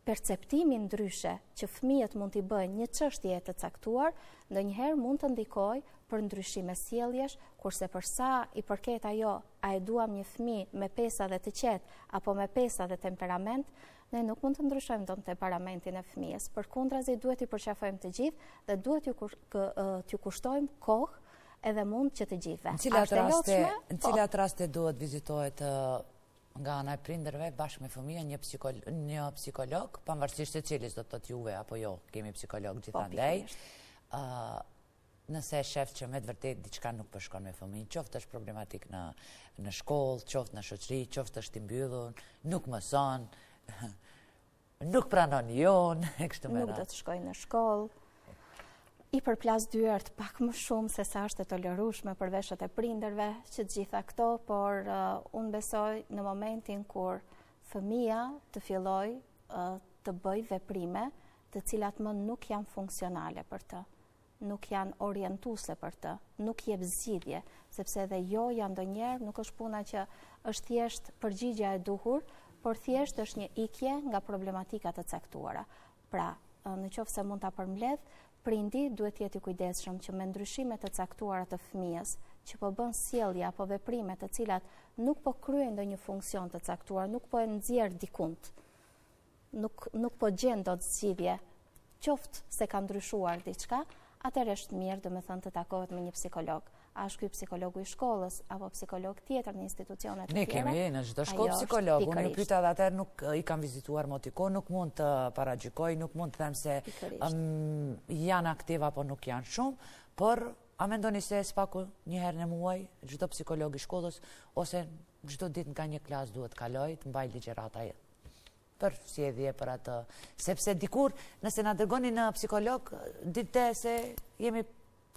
perceptimi ndryshe që fëmijët mund t'i bëjnë një çështje të caktuar, ndonjëherë mund të ndikojë për ndryshime sjelljesh, kurse për sa i përket ajo, a e duam një fëmijë me pesa dhe të qetë apo me pesa dhe temperament, ne nuk mund të ndryshojmë dot temperamentin e fëmijës. Përkundrazi duhet i përqafojmë të gjithë dhe duhet t'ju kushtojmë kohë edhe mund që të gjithëve.
Në cilat raste duhet vizitohet nga ana e prindërve bashkë me fëmijën një psikolog, pavarësisht se cilis do të thotë juve apo jo, kemi psikolog gjithandej. Nëse shef që me të vërtet diçka nuk po shkon me fëmijën, qoftë është problematik në shkollë, qoftë në shoqëri, qoftë është i mbyllur, nuk mëson, nuk pranon jon, kështu me radhë.
Nuk do të shkojë në shkollë. I përplas dyert pak më shumë se sa është e tolerueshme për veshët e prindërve, që të gjitha këto, por unë besoj në momentin kur fëmia të filloj të bëj veprime të cilat më nuk janë funksionale për të, nuk janë orientuese për të, nuk jep zgjidhje, sepse edhe joja ndonjëherë nuk është puna që është thjesht përgjigjja e duhur, por thjesht është një ikje nga problematika të caktuara. Pra, në qoftë se mund ta përmbledh, prindi duhet të jetë i kujdesshëm që me ndryshime të caktuara të fëmijës, që po bën sjellje apo veprime të cilat nuk po kryejnë ndonjë funksion të caktuar, nuk po e nxjerr dikund, nuk po gjen dot zgjidhje, qoftë se ka ndryshuar diçka, atëherë është mirë, domethënë, të takohet me një psikolog. A është ky psikologu i shkollës apo psikolog tjetër në institucione të tjera?
Ne kemi në çdo shkollë psikolog. Unë ju pyeta edhe atëherë nuk i kam vizituar motiko, nuk mund të paragjykoj, nuk mund të them se janë aktiv apo nuk janë shumë, por a mendoni se spaku një herë në muaj çdo psikolog i shkollës ose çdo ditë nga një klasë duhet kaloj të mbaj ligjërata për sjellje për atë, sepse dikur nëse na dërgoni në psikolog ditë se jemi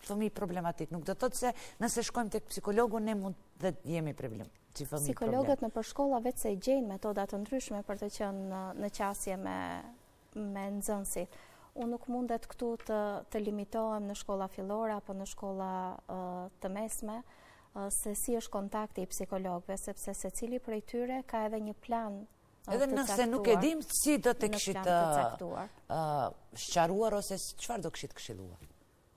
fëmijë problematik, nuk do të thotë se nëse shkojmë tek psikologu ne mund të jemi problem.
Psikologët në përshkolla vetë se i gjejnë metoda të ndryshme për të qenë në qasje me nxënësit. Unë nuk mundet këtu të limitohem në shkolla fillore apo në shkolla të mesme se si është kontakti i psikologëve, sepse secili prej tyre ka edhe një plan.
Edhe nëse nuk e dim si do të kishit sqaruar ose çfarë do kishit këshilluar.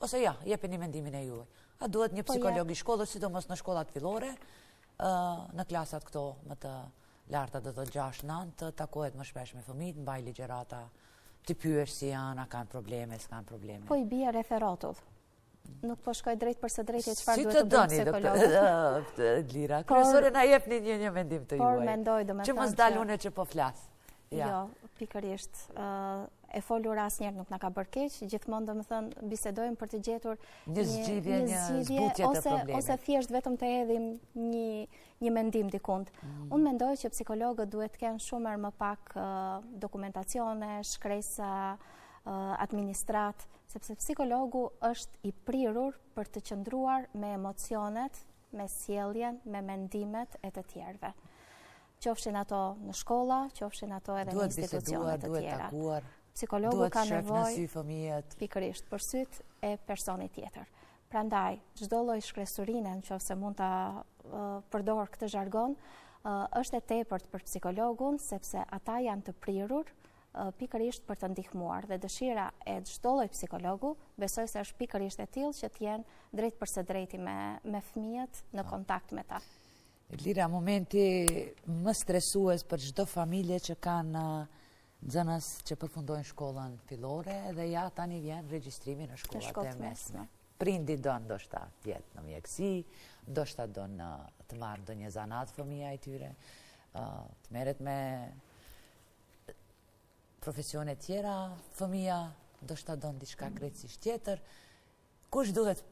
Ose ja, jepeni mendimin e juaj. A duhet një psikolog i shkollës, sidomos në shkollat fillore, në klasat këto më të larta, do të 6-9, të takohet më shpesh me fëmijët, mbaj ligjërata, të pyes si janë, a kanë probleme, s'kan probleme.
Po i bie referatull. nuk po shkoj drejt për së drejti çfarë
Si
duhet
të
të bëjë
doni,
psikologu.
Lira, kryesore na jepni një mendim të
Por
juaj.
mendoj domethënë
Që mos dalune që po flas.
Jo, pikërisht. E folur asnjëherë nuk na ka bërë keq, gjithmonë domethënë bisedojmë për të gjetur
një zgjidhje, një zbutje të problemit.
Ose thjesht vetëm të hedhim një mendim dikund. Unë mendoj që psikologët duhet të kenë shumë më pak dokumentacione, shkresa, administrat, sepse psikologu është i prirur për të qëndruar me emocionet, me sjelljen, me mendimet e të tjerëve. Qofshin ato në shkolla, qofshin ato edhe në institucionet të tjera.
Duhet takuar,
Psikologu ka
duhet shef në sy
nevojë
fëmijët.
pikërisht për syt e personit tjetër. Prandaj, çdo lloj shkresurine, nëse mund ta përdor këtë zhargon, është e tepërt për psikologun sepse ata janë të prirur pikërisht për të ndihmuar dhe dëshira e çdo lloj psikologu besoj se është pikërisht e tillë që të jenë drejt për së drejti me fëmijët në kontakt me ta.
Lira, momenti më stresues për çdo familje që kanë nxënës që përfundojnë shkollën fillore dhe ja tani vjen regjistrimi në shkollat e mesme. Prindi do ndoshta të jetë në mjekësi, ndoshta do të marrë ndonjë zanat fëmija e tyre, të merret me profesione tjera, fëmija ndoshta do diçka krejtësisht tjetër. Kush duhet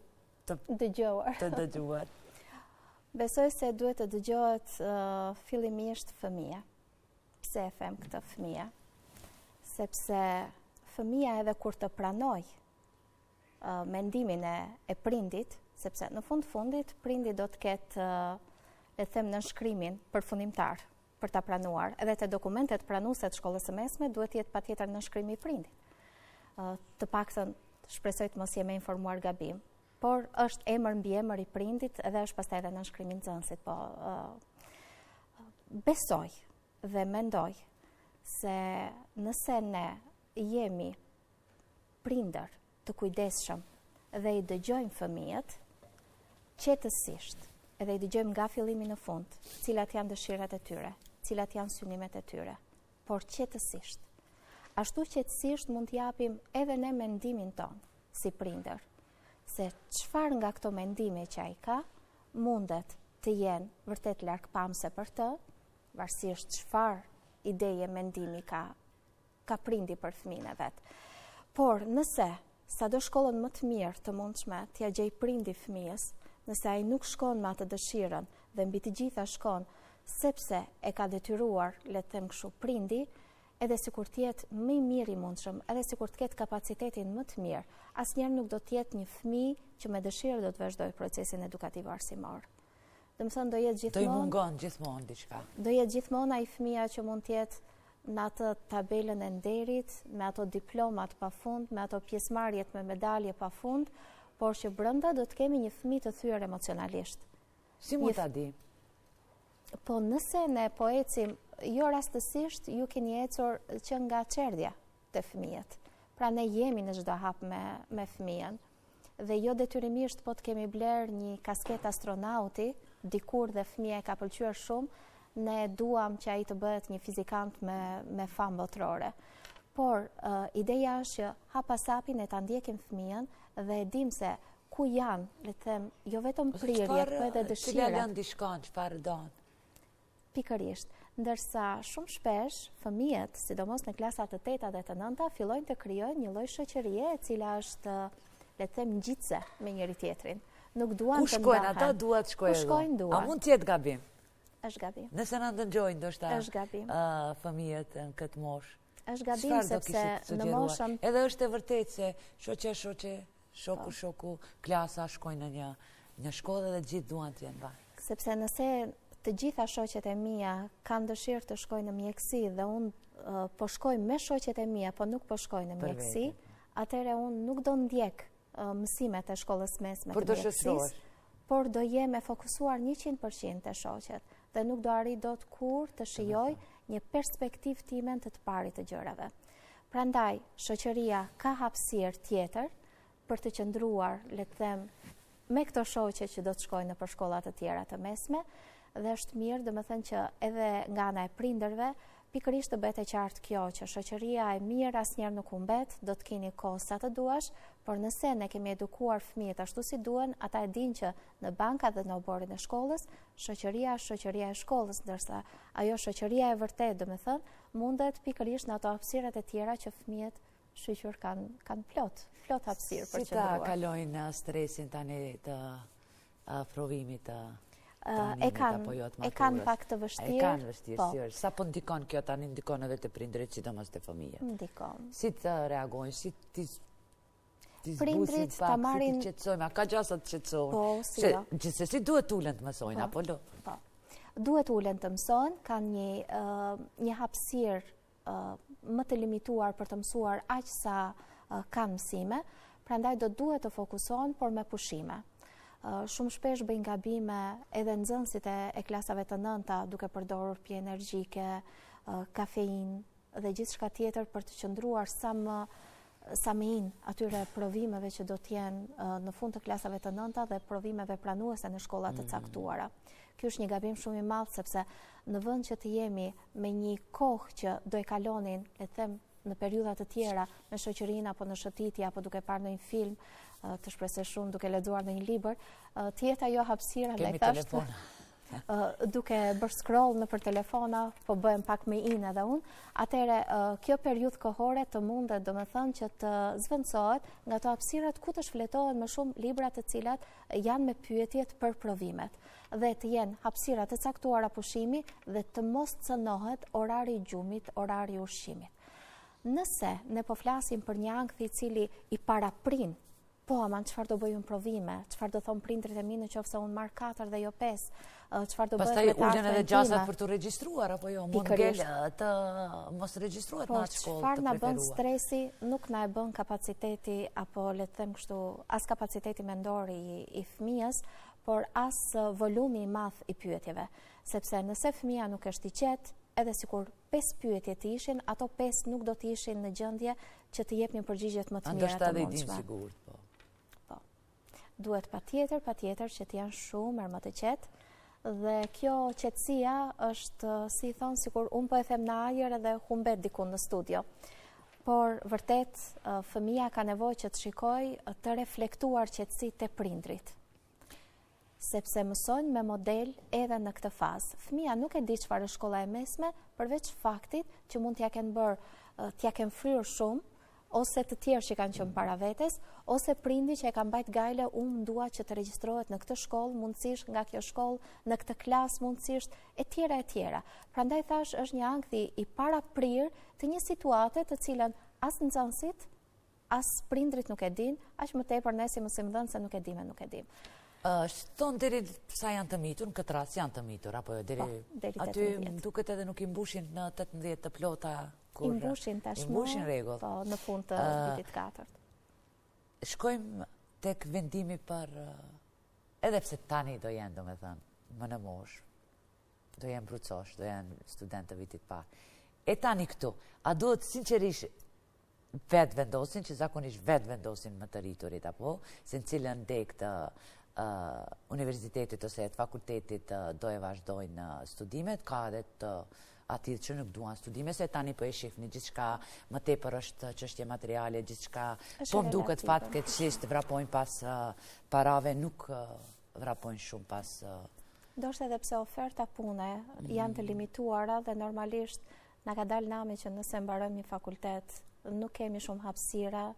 të dëgjuar?
Besoj se duhet të dëgjohet fillimisht fëmija. Pse e them këtë fëmija? Sepse fëmija edhe kur të pranoj mendimin e prindit, sepse në fundit prindi do të ketë, le të them, nënshkrimin përfundimtar për ta pranuar, edhe te dokumentet pranuese të shkollës së mesme duhet të jetë patjetër nënshkrimi i prindit. Të paktën shpresoj të mos jem e informuar gabim, por është emër mbi emër i prindit edhe është pastaj edhe nënshkrimi i nxënësit, po besoj dhe mendoj se nëse ne jemi prindër të kujdesshëm dhe i dëgjojmë fëmijët qetësisht, edhe i dëgjojmë nga fillimi në fund, cilat janë dëshirat e tyre, cilat janë synimet e tyre, por qetësisht. Ashtu qetësisht mund t'japim edhe ne mendimin ton si prindër, se çfarë nga këto mendime që ai ka mundet të jenë vërtet largpamse për të, varësisht çfarë ideje mendimi ka prindi për fëmijën e vet. Por nëse sado shkollën më të mirë të mundshme t'ia gjej prindi fëmijës, nëse ai nuk shkon me atë dëshirën dhe mbi të gjitha shkon sepse e ka detyruar, le të them kështu, prindi, edhe sikur të jetë më i miri i mundshëm, edhe sikur të ketë kapacitetin më të mirë, asnjëherë nuk do të jetë një fëmijë që me dëshirë do të vazhdojë procesin edukativ arsimor. Domethënë do jetë gjithmonë.
Do i mungon gjithmonë diçka.
Do jetë gjithmonë ai fëmia që mund të jetë në atë tabelën e nderit, me ato diplomat pafund, me ato pjesëmarrjet me medalje pafund, por që brenda do të kemi një fëmijë të thyer emocionalisht.
Si mund ta di?
Po nëse ne po ecim, jo rastësisht ju keni ecur që nga çerdhja te fëmijët. Pra ne jemi në çdo hap me fëmijën dhe jo detyrimisht po të kemi bler një kasket astronauti, dikur dhe fëmija e ka pëlqyer shumë, ne duam që ai të bëhet një fizikant me famë botrore. Por ideja është që hap pas hapi ne ta ndjekim fëmijën dhe e dim se ku janë, le të them, jo vetëm prirjet, po edhe dëshirat.
Çfarë janë diçkan, çfarë don?
Pikërisht, ndërsa shumë shpesh fëmijët, sidomos në klasat të 8 dhe të 9, fillojnë të krijojnë një lloj shoqërie e cila është, le të them, ngjitse me njëri tjetrin. Nuk duan të ndahen.
Ku shkojnë ata, duan të shkojnë.
Ku shkojnë duan.
A mund të jetë gabim?
Është gabim.
Nëse na dëgjojnë ndoshta
është gabim.
Fëmijët në këtë moshë.
Është gabim sepse në moshën
edhe është e vërtetë se shoqe, shoku, klasa shkojnë në një shkollë dhe gjithë duan të jenë bashkë.
Sepse nëse të gjitha shoqet e mia kanë dëshirë të shkojnë në mjeksi dhe unë po shkoj me shoqet e mia, po nuk po shkoj në mjeksi, atëherë unë nuk do ndjek mësimet e shkollës mesme të mjekësisë, por do jem e fokusuar 100% te shoqet dhe nuk do arrit dot kur të shijoj një perspektivë time të parit të gjërave. Prandaj, shoqëria ka hapësirë tjetër për të qëndruar, le të them, me këto shoqe që do të shkojnë në shkolla të tjera të mesme, dhe është mirë, domethënë që edhe nga ana e prindërve pikërisht të bëhet e qartë kjo që shoqëria e mirë asnjëherë nuk humbet, do të keni kohë sa të duash, por nëse ne kemi edukuar fëmijët ashtu si duhen, ata e dinë që në bankat dhe në oborin e shkollës, shoqëria është shoqëria e shkollës, ndërsa ajo shoqëria e vërtet, domethënë, mundet pikërisht në ato hapësirat e tjera që fëmijët shqyqur kanë plot hapësirë për
qëndruar. Si ta kalojnë stresin tani të provimit të
e kanë pak të vështirë.
E kanë vështirë, sigurisht. Sa po ndikon kjo tani, ndikon edhe të prindrit, sidomos të fëmijët.
Ndikon.
Si të reagojnë, si të
prindrit ta marrin,
si të qetësojmë, a ka gjasa të qetësojmë?
Po, si jo.
Gjithsesi duhet ulen të mësojnë, apo lo?
Po. Duhet ulen të mësojnë, kanë një hapësirë më të limituar për të mësuar aq sa kanë mësime, prandaj do duhet të fokusohen por me pushime. Shumë shpesh bëjnë gabime edhe nxënësit e klasave të nënta duke përdorur pije energjike, kafein dhe gjithçka tjetër për të qëndruar sa më in atyre provimeve që do të jenë në fund të klasave të nënta dhe provimeve pranuese në shkolla të caktuara. Ky është një gabim shumë i madh sepse në vend që të jemi me një kohë që do e kalonin, le të them, në periudha të tjera me shoqërinë apo në shëtitje apo duke parë ndonjë film, të shpresoj shumë duke lexuar ndonjë libër, të jetë ajo hapësira
like telefon.
Duke bërë scroll nëpër telefona, po bëhem pak më in edhe unë, atëherë kjo periudhë kohore të mundet domethënë që të zvendësohet nga ato hapësirat ku të shfletohen më shumë libra të cilat janë me pyetjet për provimet dhe të jenë hapësira të caktuara pushimi dhe të mos cënohet orari i gjumit, orari i ushqimit. Nëse ne po flasim për një ankth i cili i paraprin, po ama çfarë do bëjmë provime, çfarë do thon prindrit e mi nëse unë marr 4 dhe jo 5, çfarë do bëhet me
pastaj ulen edhe gjasat për të regjistruar apo jo, mund ngel të mos regjistruhet në atë shkollë.
Çfarë na bën stresi, nuk na e bën kapaciteti apo le të them kështu, as kapaciteti mendor i fëmijës, por as volumi i madh i pyetjeve, sepse nëse fëmia nuk është i qetë, edhe sikur 5 pyetje të ishin, ato 5 nuk do të ishin në gjendje që të jepnin përgjigjet më të mira të mundshme.
Ndoshta edhe sigurt, po.
Duhet patjetër që të janë shumë më të qetë dhe kjo qetësia është, si thon, sikur unë po e them në ajër edhe humbet diku në studio. Por vërtet fëmia ka nevojë që të shikojë të reflektuar qetësi te prindrit. Sepse mësojnë me model edhe në këtë fazë. Fëmia nuk e di çfarë është shkolla e mesme, përveç faktit që mund t'ja kenë fryrë shumë, ose të tjerë që kanë qenë para vetes, ose prindi që e kanë mbajt gajle, unë dua që të regjistrohet në këtë shkollë, mundësisht nga kjo shkollë, në këtë klasë mundësisht, e tjera. Prandaj thash është një ankth i paraprir të një situate të cilën as nxënësit, as prindrit nuk e din, aq më tepër ne si mësimdhënëse nuk e dim.
Shton deri sa janë të mitur, në këtë rast janë të mitur, apo jo deri aty duket edhe nuk i mbushin në 18 të plota.
I mbushin tashmë,
rregull.
Po, në fund të vitit 4.
Shkojmë tek vendimi për, edhe pse tani do jenë, domethënë, më në moshë, do jenë brucosh, do jenë student të vitit parë. E tani këtu, a duhet sinqerisht vetë vendosin, që zakonisht vetë vendosin më të rriturit, apo, se në cilën dek të universitetit ose të fakultetit do e vazhdojnë studimet, ka edhe të ati që nuk duan studime, se tani po e shifni gjithçka më tepër është çështje materiale, gjithçka po më duket fatkeqësisht vrapojnë pas parave, nuk vrapojnë shumë pas.
Ndoshta edhe pse oferta pune janë të limituara dhe normalisht na ka dalë nami që nëse mbarojmë një fakultet, nuk kemi shumë hapësira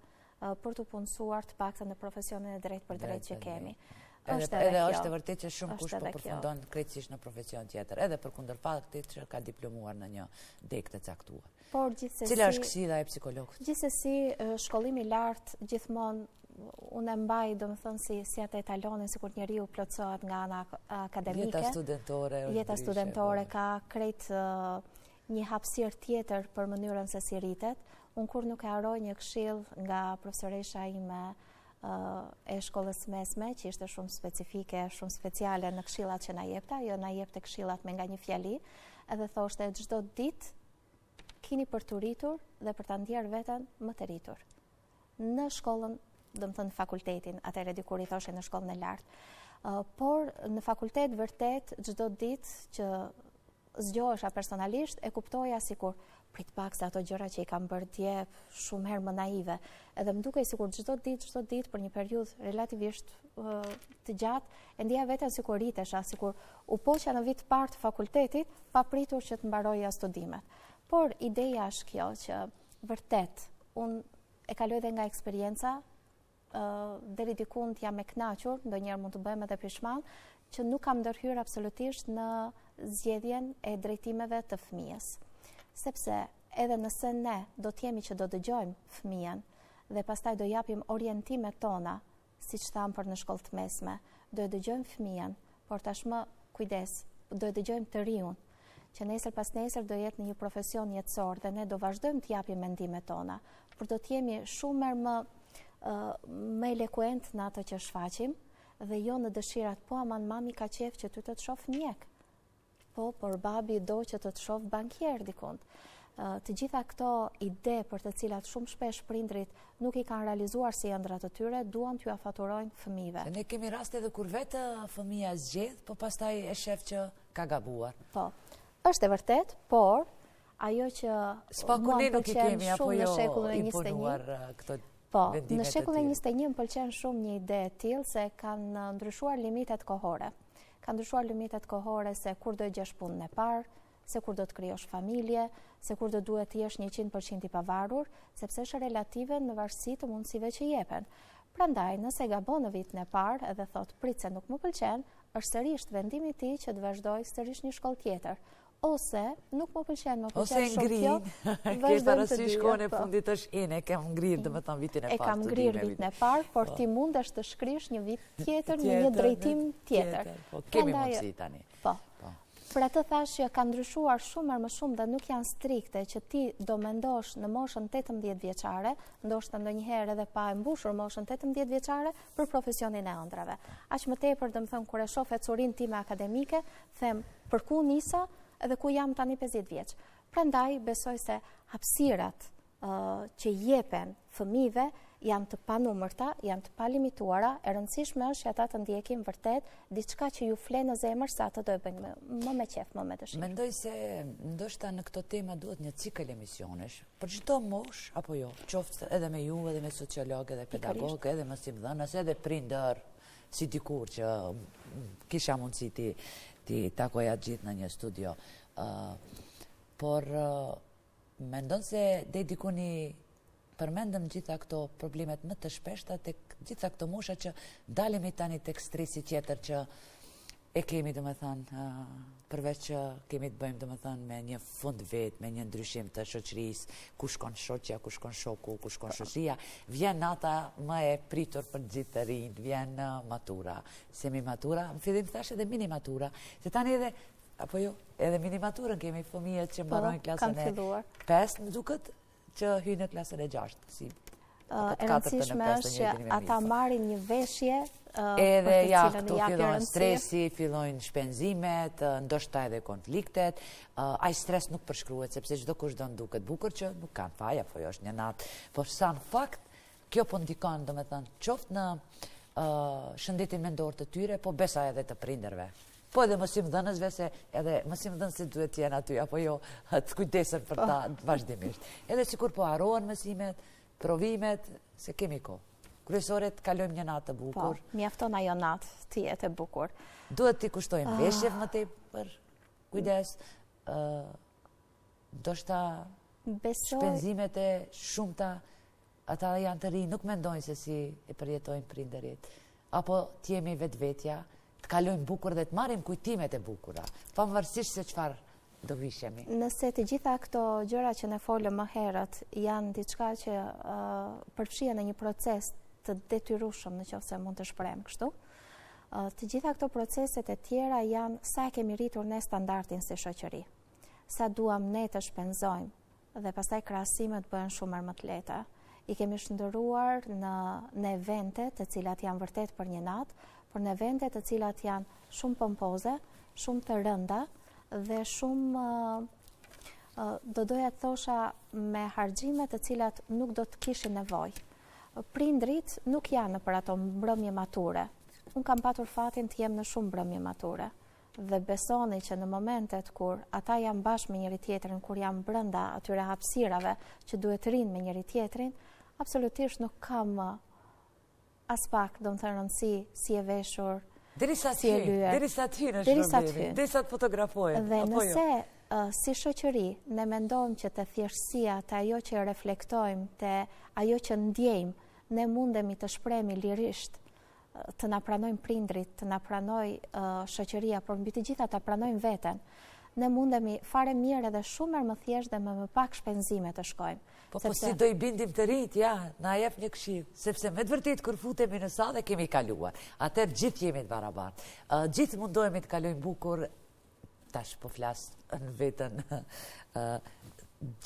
për të punësuar të paktën në profesionin e drejt për drejt që kemi.
Edhe është e vërtet që shumë kush po përfundon krejtësisht në profesion tjetër, edhe përkundër faktit që ka diplomuar në një dek të caktuar.
Por gjithsesi,
cila është kësilla e psikologët?
Gjithsesi, shkollimi i lartë gjithmonë unë e mbaj, domethënë si atë etalonin sikur njeriu plotësohet nga ana akademike. Jeta studentore ka krejt një hapësirë tjetër për mënyrën se si rritet. Unë kur nuk e harroj një këshill nga profesoresha ime e shkollës mesme, që ishte shumë specifike, shumë speciale në këshillat që na jepte, ajo na jepte këshillat me nga një fjali, edhe thoshte çdo ditë keni për të rritur dhe për ta ndjer veten më të rritur. Në shkollën, domethënë fakultetin, atëherë dikur i thoshe në shkollën e lartë. Por në fakultet vërtet çdo ditë që zgjohesha personalisht, e kuptoja sikur prit pak se ato gjëra që i kam bërë dje shumë herë më naive. Edhe më dukej sikur çdo ditë për një periudhë relativisht të gjatë, e ndjeja veten sikur ritesha, sikur u poqja në vit parë të fakultetit, pa pritur që të mbaroja studimet. Por ideja është kjo që vërtet unë e kaloj dhe nga eksperienca, deri diku jam e kënaqur, ndonjëherë mund të bëhem edhe pishman, që nuk kam ndërhyrë absolutisht në zgjedhjen e drejtimeve të fëmijës. Sepse edhe nëse ne do t'jemi që do dëgjojmë fëmijën dhe pastaj do japim orientimet tona, siç tham për në shkollë të mesme, do e dëgjojmë fëmijën, por tashmë kujdes, do e dëgjojmë të riun, që nesër pas nesër do jetë në një profesion jetësor dhe ne do vazhdojmë të japim mendimet tona, por do t'jemi shumë më elekuent në ato që shfaqim dhe jo në dëshirat, po aman mami ka qef që ty të shoh mjek. Po, por babi do që të shoh bankier dikund. Të gjitha këto ide për të cilat shumë shpesh prindrit nuk i kanë realizuar si ëndrat të tyre, duan t'ju afaturojnë fëmijëve.
Ne kemi raste edhe kur vetë fëmia zgjedh, po pastaj e shef që ka gabuar.
Po, është e vërtet, por ajo që mua më pëlqen shumë në shekullin e 21. Po, në shekullin e 21 më pëlqen shumë një ide e tillë se kanë ndryshuar limitet kohore. Kanë ndryshuar limitet kohore se kur do e gjesh punën e parë, se kur do të krijosh familje, se kur do duhet të jesh 100% i pavarur, sepse është relative në varësi të mundësive që jepen. Prandaj, nëse gabon në vitin e parë edhe thot prit se nuk më pëlqen, është sërish vendimi i tij që të vazhdoj sërish një shkollë tjetër. Ose nuk më pëlqen, më pëlqen shumë kjo.
Ke parasysh shkon e fundit është ene, kam ngrirë domethënë vitin e parë.
E kam ngrirë vitin e parë, por ti mundesh të shkrish një vit tjetër në një drejtim tjetër.
Po kemi mundësi tani.
Po. Për atë thash që ka ndryshuar shumë më shumë dhe nuk janë strikte që ti do mendosh në moshën 18 vjeçare, ndoshta ndonjëherë edhe pa e mbushur moshën 18 vjeçare për profesionin e ëndrave. Aq më tepër domethënë kur e shoh ecurinë time akademike, them për ku nisa edhe ku jam tani 50 vjeç. Prandaj besoj se hapësirat që jepen fëmijëve janë të panumërta, janë të palimituara, e rëndësishme është që ata të ndjekin vërtet diçka që ju fle në zemër sa ato do e bëjnë më me qejf, më me dëshirë.
Mendoj se ndoshta në këto tema duhet një cikël emisionesh, për çdo mosh apo jo, qoftë edhe me ju, edhe me sociologë, edhe pedagogë, edhe mësimdhënës, edhe prindër, si dikur që kisha mundësi ti takoja gjithë në një studio. Por mendon se deri dikuni përmendëm gjitha këto problemet më të shpeshta tek gjitha këto mosha që dalemi tani tek stresi tjetër që e kemi domethënë përveç që kemi të bëjmë domethënë me një fund vet, me një ndryshim të shoqërisë, ku shkon shoqja, ku shkon shoku, ku shkon shoqëria, vjen nata më e pritur për gjithë të rinj, vjen matura, semi-matura, në fillim thash edhe mini-matura, se tani edhe apo jo, edhe mini-maturën kemi fëmijët që mbarojnë klasën e 5, më duket që hyjnë në klasën e 6. Si,
e rëndësishme është që ata marrin një veshje
edhe ja, këtu fillojnë stresi, fillojnë shpenzimet, ndoshta edhe konfliktet. Ai stres nuk përshkruhet sepse çdo kush do nduket bukur që nuk kanë faj, apo jo është një natë. Por sa në fakt kjo po ndikon domethënë qoftë në shëndetin mendor të tyre, po besa edhe të prindërve. Po edhe mësimdhënësve, se edhe mësimdhënësit duhet të jenë aty, apo jo të kujdesen për ta vazhdimisht. Edhe sikur po harrohen mësimet, provimet, se kemi kohë. Kryesoret kalojmë një natë të bukur.
Po, mjafton ajo natë të jetë e bukur.
Duhet t'i kushtojmë veshje më tepër kujdes. Ndoshta shpenzimet e shumta, ata janë të rinj, nuk mendojnë se si e përjetojnë prindërit. Apo t'jemi vetvetja, të kalojmë bukur dhe të marrim kujtimet e bukura, pavarësisht se çfarë do vishemi.
Nëse të gjitha këto gjëra që ne folëm më herët janë diçka që përfshihen në një proces të detyrueshëm, nëse mund të shprehem kështu, të gjitha këto proceset e tjera janë sa e kemi rritur ne standardin si shoqëri. Sa duam ne të shpenzojmë dhe pastaj krahasimet bëhen shumë më të lehta. I kemi shndëruar në evente të cilat janë vërtet për një natë, por në evente të cilat janë shumë pompoze, shumë të rënda dhe shumë, do doja të thosha, me harxhime të cilat nuk do të kishin nevojë. Prindrit nuk janë për ato mbrëmje mature. Unë kam patur fatin të jem në shumë mbrëmje mature. dhe besoni që në momentet kur ata janë bashkë me njëri tjetrin, kur janë brenda atyre hapësirave që duhet të rinë me njëri tjetrin, absolutisht nuk kam as pak, do të thënë rëndësi si e veshur, si e lyer.
Derisa të hynë në shërbimi, derisa të fotografojnë.
Dhe nëse si shoqëri ne mendojmë që të thjeshtësia, të ajo që reflektojmë, të ajo që ndjejmë, ne mundemi të shprehemi lirisht, të na pranojnë prindrit, të na pranojë shoqëria, por mbi të gjitha ta pranojnë veten. Ne mundemi fare mirë edhe shumë më thjesht dhe me më pak shpenzime të shkojmë.
Po si do i bindim të rinjt, ja, na jep një këshill, sepse me të vërtetë kur futemi në sallë kemi kaluar. Atëherë gjithë jemi të barabartë. Gjithë mundohemi të kalojmë bukur, tash po flas në veten.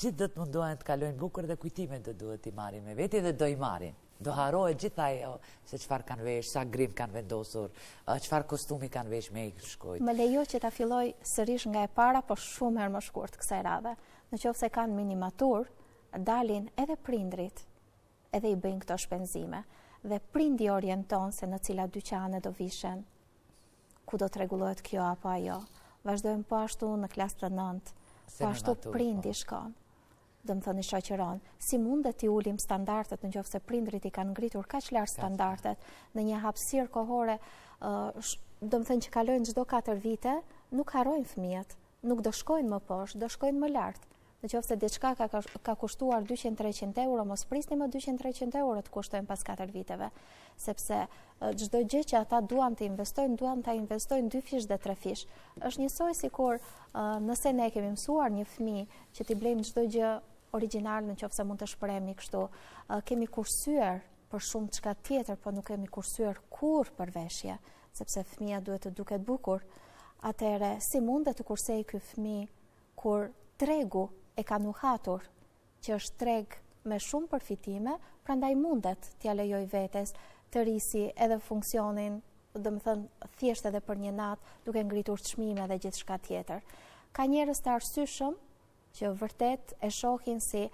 Gjithë do të mundohen të kalojnë bukur dhe kujtimet do duhet i marrin me veti dhe do i marrin. Do harohet gjitha ajo se çfarë kanë vesh, sa grim kanë vendosur, çfarë kostumi kanë vesh me shkojt.
Më lejo që ta filloj sërish nga e para, por shumë herë më shkurt kësaj radhe. Nëse kanë minimatur, dalin edhe prindrit, edhe i bëjnë këto shpenzime. Dhe prindi orienton se në cilat dyqane do vishen, ku do të rregullohet kjo apo ajo. Vazhdojmë po ashtu në klasë të 9, po ashtu prindi shkon. Do të thënë shoqëron, si mundet t'i ulim standardet nëse prindrit i kanë ngritur kaq lart standardet në një hapësirë kohore, do të thënë që kalojnë çdo 4 vite, nuk harrojnë fëmijët, nuk do shkojnë më poshtë, do shkojnë më lart. Nëse diçka ka kushtuar 200-300 euro, mos prisni më 200-300 euro të kushtojnë pas 4 viteve, sepse çdo gjë që ata duan të investojnë, duan ta investojnë 2 fish dhe 3 fish. Është njësoj sikur nëse ne kemi mësuar një fëmijë që t'i blejmë çdo gjë origjinal, nëse mund të shprehemi kështu, kemi kursyer për shumë çka tjetër, por nuk kemi kursyer kurrë për veshje, sepse fëmia duhet të duket bukur. Atëherë, si mundet të kursej ky fëmijë kur tregu e ka nuhatur, që është treg me shumë përfitime, prandaj mundet t'ia lejoj vetes të risi edhe funksionin, do të thënë thjesht edhe për një natë, duke ngritur çmime dhe gjithçka tjetër. Ka njerëz të arsyeshëm që vërtet e shohin si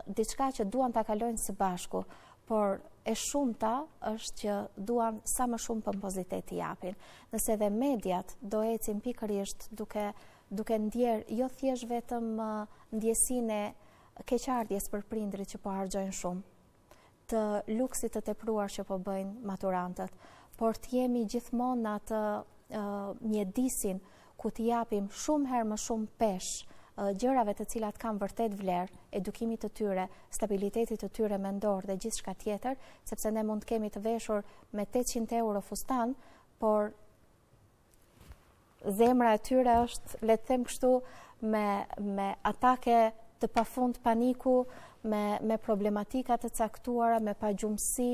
diçka që duan ta kalojnë së bashku, por e shumta është që duan sa më shumë pompozitet t'i japin. Nëse edhe mediat do ecin pikërisht duke ndjer jo thjesht vetëm ndjesinë e keqardhjes për prindrit që po harxojnë shumë, të luksit të tepruar që po bëjnë maturantët, por të jemi gjithmonë në atë mjedisin ku t'i japim shumë herë më shumë pesh gjërave të cilat kanë vërtet vlerë, edukimit të tyre, stabilitetit të tyre mendor dhe gjithçka tjetër, sepse ne mund të kemi të veshur me 800 euro fustan, por zemra e tyre është, le të them kështu, me atake të pafund paniku, me problematika të caktuara, me pagjumësi,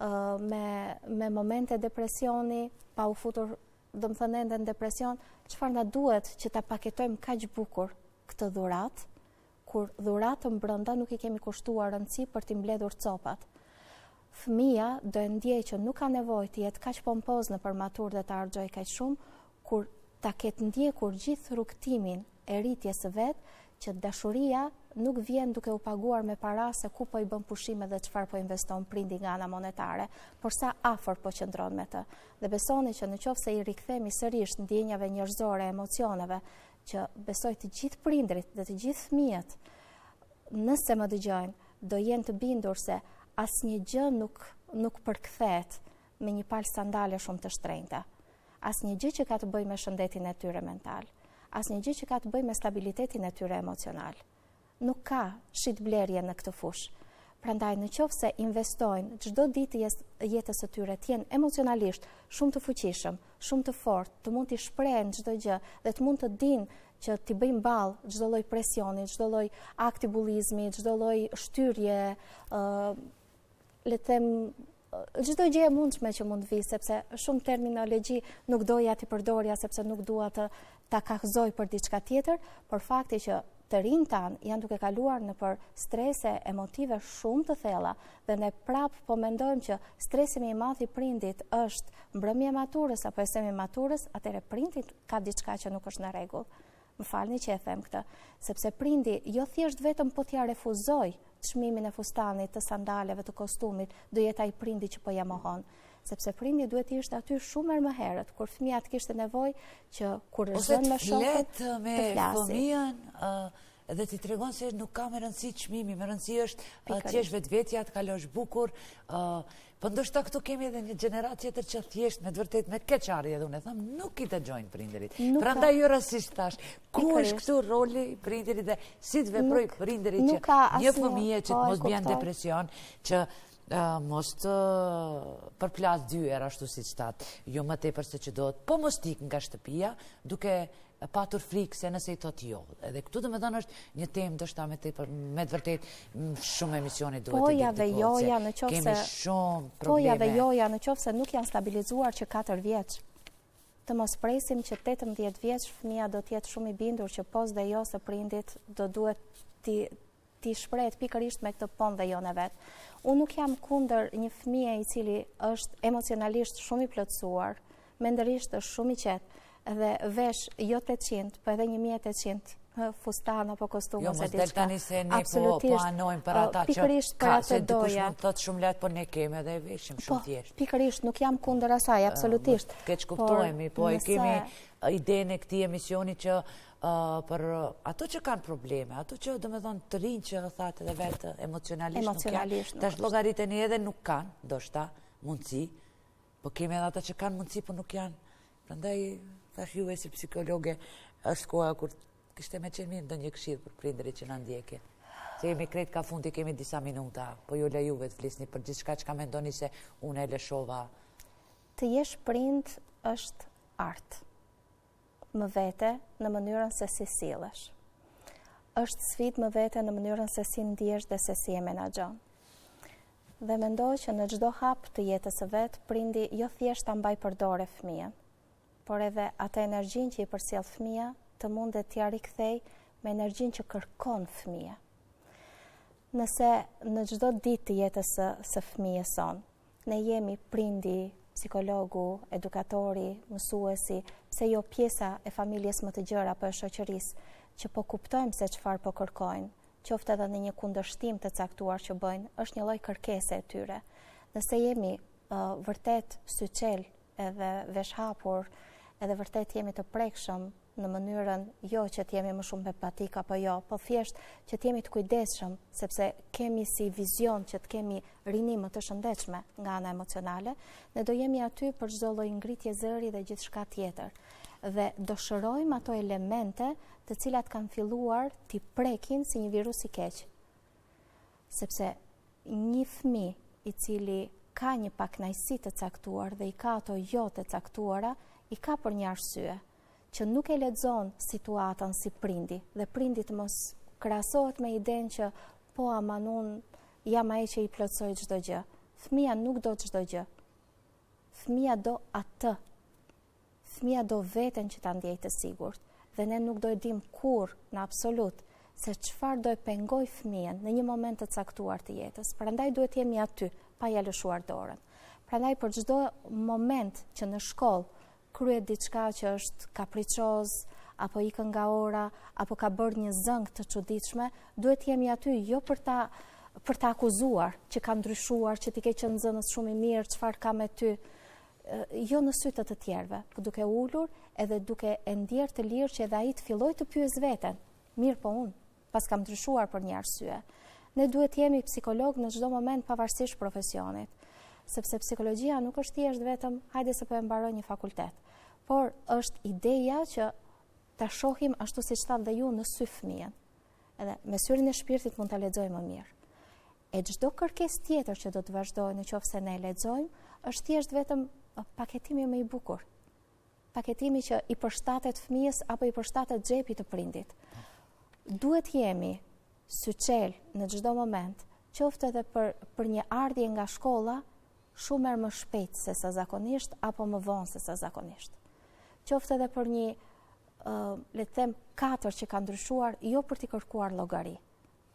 me momente depresioni, pa u futur, do të thënë ende në depresion, çfarë na duhet që ta paketojmë kaq bukur këtë dhuratë, kur dhuratën brenda nuk i kemi kushtuar rëndësi për t'i mbledhur copat. Fëmia do e ndjej që nuk ka nevojë të jetë kaq pompoz në përmatur dhe të harxojë kaq shumë, kur ta ketë ndjekur gjithë rrugtimin e rritjes së vet, që dashuria nuk vjen duke u paguar me para se ku po i bën pushime dhe çfarë po investon prindi nga ana monetare, por sa afër po qëndron me të. Dhe besoni që nëse i rikthemi sërish ndjenjave njerëzore, emocioneve, që besoj të gjithë prindrit dhe të gjithë fëmijët, nëse më dëgjojnë, do jenë të bindur se asnjë gjë nuk përkthehet me një palë sandale shumë të shtrenjta. Asnjë gjë që ka të bëjë me shëndetin e tyre mental, asnjë gjë që ka të bëjë me stabilitetin e tyre emocional. Nuk ka shitblerje në këtë fushë. Prandaj nëse investojnë çdo ditë jetës së tyre të jenë emocionalisht shumë të fuqishëm, shumë të fortë, të mund t'i shprehen çdo gjë dhe të mund të dinë që t'i bëjnë ballë çdo lloj presioni, çdo lloj akti bullizmi, çdo lloj shtyrje, le të them çdo gjë e mundshme që mund vi, sepse shumë terminologji nuk doja t'i përdorja sepse nuk dua të ta kaqëzoj për diçka tjetër, por fakti që të rinjt tanë janë duke kaluar në për strese emotive shumë të thella dhe ne prap po mendojmë që stresi më i madh i prindit është mbrëmja e maturës apo e semi maturës, atëherë prindi ka diçka që nuk është në rregull. Më falni që e them këtë, sepse prindi jo thjesht vetëm po t'ja refuzoj çmimin e fustanit, të sandaleve, të kostumit, do jetë ai prindi që po ja mohon, sepse prindi duhet të ishte aty shumë më herët, kur fëmia të kishte nevojë që kur është zënë me shokët
të fleti me fëmijën edhe ti tregon se nuk ka me rëndësi çmimi, me rëndësi është t'jesh vetvetja, të kalosh bukur. Po ndoshta këtu kemi edhe një gjenerat tjetër që thjesht me të vërtet me keqari edhe unë e them, nuk i dëgjojnë prindërit. Prandaj ju rastësisht thash, ku është këtu roli i prindërit dhe si të veproj prindërit që një fëmijë që të mos bjen depresion, që mos të përplas dyer ashtu siç that, jo më tepër se ç'dohet, po mos tik nga shtëpia duke patur frikë se nëse i thot jo. Edhe këtu domethënë është një temë ndoshta me të vërtet shumë emisione duhet të dedikohet. Kemi shumë probleme.
Poja dhe joja në qoftë se nuk janë stabilizuar që 4 vjeç. Të mos presim që 18 vjeç fëmia do të jetë shumë i bindur që pos dhe jo së prindit do duhet ti shprehet pikërisht me këtë pon dhe jo në vet. Unë nuk jam kundër një fëmije i cili është emocionalisht shumë i plotësuar, mendërisht është shumë i qetë, dhe vesh jo 800, po edhe 1800 fustan apo kostume ose diçka.
Jo, mos del tani se ne po anojmë për ata që ka se dikush mund të thotë shumë lehtë, po ne kemi edhe veshim shumë thjesht.
Pikërisht nuk jam kundër asaj, absolutisht.
Keq kuptohemi, po e kemi idenë e këtij emisioni që për ato që kanë probleme, ato që domethënë të rinj që thatë edhe vetë emocionalisht nuk janë, tash llogariteni edhe nuk kanë, ndoshta mundësi, po kemi edhe ata që kanë mundësi, po nuk janë. Prandaj thash juve si psikologe, është koha kur kishte me qenë mirë ndonjë këshill për prindërit që na ndjekin. Se jemi krejt ka fundi, kemi disa minuta, po ju lejuve të flisni për gjithçka që mendoni se unë e lëshova.
Të jesh prind është art. Më vete në mënyrën se si sillesh. Është sfidë më vete në mënyrën se si ndihesh dhe se si e menaxhon. Dhe mendoj që në çdo hap të jetës së vet, prindi jo thjesht ta mbaj përdore fëmijën, por edhe atë energjinë që i përcjell fëmia të mundet t'ia rikthej me energjinë që kërkon fëmia. Nëse në çdo ditë të jetës së fëmijës son, ne jemi prindi, psikologu, edukatori, mësuesi, pse jo pjesa e familjes më të gjerë apo e shoqërisë, që po kuptojmë se çfarë po kërkojnë, qoftë edhe në një kundërshtim të caktuar që bëjnë, është një lloj kërkese e tyre. Nëse jemi vërtet syçel edhe veshhapur, edhe vërtet jemi të prekshëm në mënyrën jo që t'jemi më shumë empatik apo jo, po thjesht që t'jemi të kujdesshëm, sepse kemi si vizion që të kemi rinim më të shëndetshme nga ana emocionale, ne do jemi aty për çdo lloj ngritje zëri dhe gjithçka tjetër. Dhe do shërojmë ato elemente të cilat kanë filluar t'i prekin si një virus i keq. Sepse një fëmijë i cili ka një pakënaqësi të caktuar dhe i ka ato jo të caktuara, i ka për një arsye, që nuk e lexon situatën si prindi, dhe prindi të mos krahasohet me idenë që po aman unë jam ai që i plotsoj çdo gjë. Fëmia nuk do çdo gjë. Fëmia do atë. Fëmia do veten që ta ndjej të sigurt, dhe ne nuk do e dim kurrë në absolut se çfarë do e pengoj fëmijën në një moment të caktuar të jetës. Prandaj duhet jemi aty, pa ja lëshuar dorën. Prandaj për çdo moment që në shkollë kryet diçka që është kapriçoz, apo ikën nga ora, apo ka bërë një zëng të çuditshme, duhet jemi aty jo për ta akuzuar që ka ndryshuar, që ti ke qenë nxënës shumë i mirë, çfarë ka me ty, jo në sy të tjerëve, por duke ulur edhe duke e ndjerë të lirë që edhe ai të fillojë të pyes veten, mirë po unë, pas kam ndryshuar për një arsye. Ne duhet jemi psikolog në çdo moment pavarësisht profesionit, sepse psikologjia nuk është thjesht vetëm hajde se po e mbaroj një fakultet, por është ideja që ta shohim ashtu siç thatë dhe ju në sy fëmijën. Edhe me syrin e shpirtit mund ta lexojmë më mirë. E çdo kërkesë tjetër që do të vazhdojë nëse ne e lexojmë, është thjesht vetëm paketimi më i bukur. Paketimi që i përshtatet fëmijës apo i përshtatet xhepit të prindit. Duhet jemi syçel në çdo moment, qoftë edhe për një ardhje nga shkolla, shumë më shpejt se sa zakonisht apo më vonë se sa zakonisht. Qoftë edhe për një le të them 4 që ka ndryshuar, jo për t'i kërkuar llogari.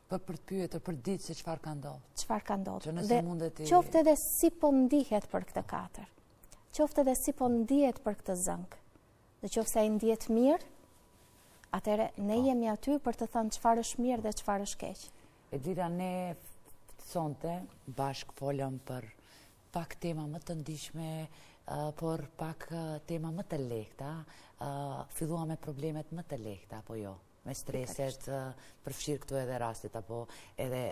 Për të pyetur për ditë se çfarë ka ndodhur.
Çfarë ka ndodhur.
Dhe
qoftë edhe si po ndihet për këtë 4. Qoftë edhe si po ndihet për këtë zënk. Dhe qoftë ai ndihet mirë, atëherë ne jemi aty për të thënë çfarë është mirë dhe çfarë është keq.
Edira, ne sonte bashkë folëm për pak tema më të ndihshme, por pak tema më të lehta, fillua me problemet më të lehta, apo jo? Me streset, përfshirë këtu edhe rastit, apo edhe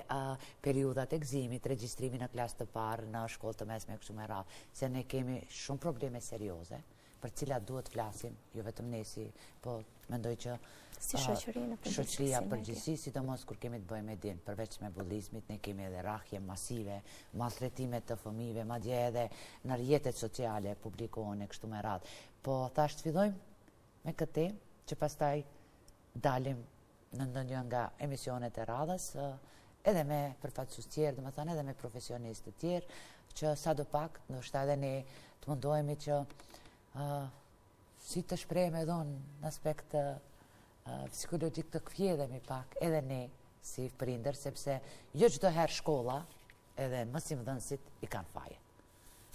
periudat e gëzimit, regjistrimi në klasë të parë, në shkollë të mesme, kështu me radhë, se ne kemi shumë probleme serioze, për cilat duhet flasim, jo vetëm nesi, po mendoj që
si
shoqëria përgjithësi, sidomos kur kemi të bëjmë din, përveç me bullizmit, ne kemi edhe rrahje masive, maltretimet të fëmijëve, madje edhe në rrjetet sociale publikohen e kështu me radhë. Po thashë fillojmë me këtë temë, që pastaj dalim në ndonjë nga emisionet e radhës, edhe me përfaqësues tjerë, domethënë edhe me profesionistë të tjerë, që sadopak, ndoshta edhe ne të mundohemi që si të shprehemi edhe në aspekt psikologjik të kthjehemi pak edhe ne si prindër, sepse jo çdo herë shkolla edhe mësimdhënësit i kanë faje.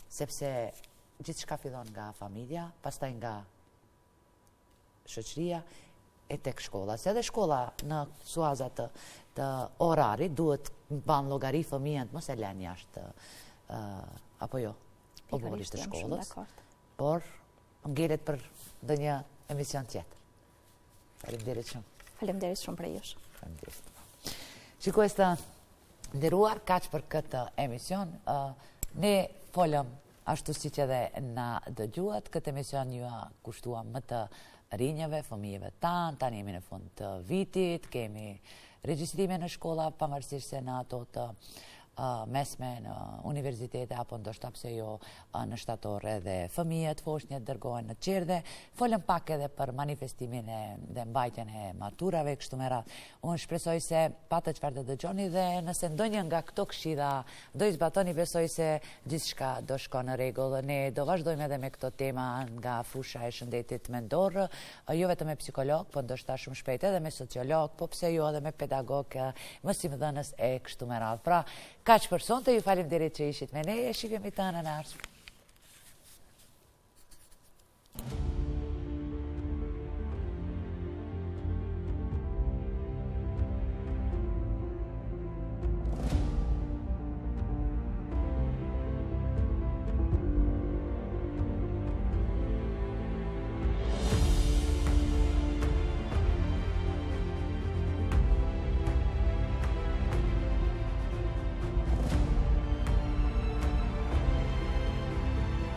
Sepse gjithçka fillon nga familja, pastaj nga shoqëria e tek shkolla. Se edhe shkolla në suaza të orarit duhet ban llogari fëmijën të mos e lënë jashtë apo jo, oborit të shkollës. Por ngelet për ndonjë emision tjetër. Faleminderit shumë.
Faleminderit shumë për jush.
Faleminderit. Shikues të nderuar, kaq për këtë emision. Ne folëm ashtu siç edhe na dëgjuat, këtë emision ju kushtuam më të rinjëve, fëmijëve tanë, tani jemi në fund të vitit, kemi regjistrime në shkolla, pavarësisht se në ato të mesme, në universitete, apo ndoshta pse jo në shtator edhe fëmijët, foshnjët dërgohen në qerdhe. Folëm pak edhe për manifestimin dhe mbajtjen e maturave, kështu me radhë. Unë shpresoj se patë çfarë të dëgjoni dhe nëse ndonjë nga këto këshilla do i zbatoni, besoj se gjithçka do shkon në rregull. Ne do vazhdojmë edhe me këto tema nga fusha e shëndetit mendor, jo vetëm me psikolog, po ndoshta shumë shpejt edhe me sociolog, po pse jo edhe me pedagog, mësimdhënës e kështu me radhë. Pra, kaq për sonte, ju faleminderit që ishit me ne, e shihemi tani në ardhshëm.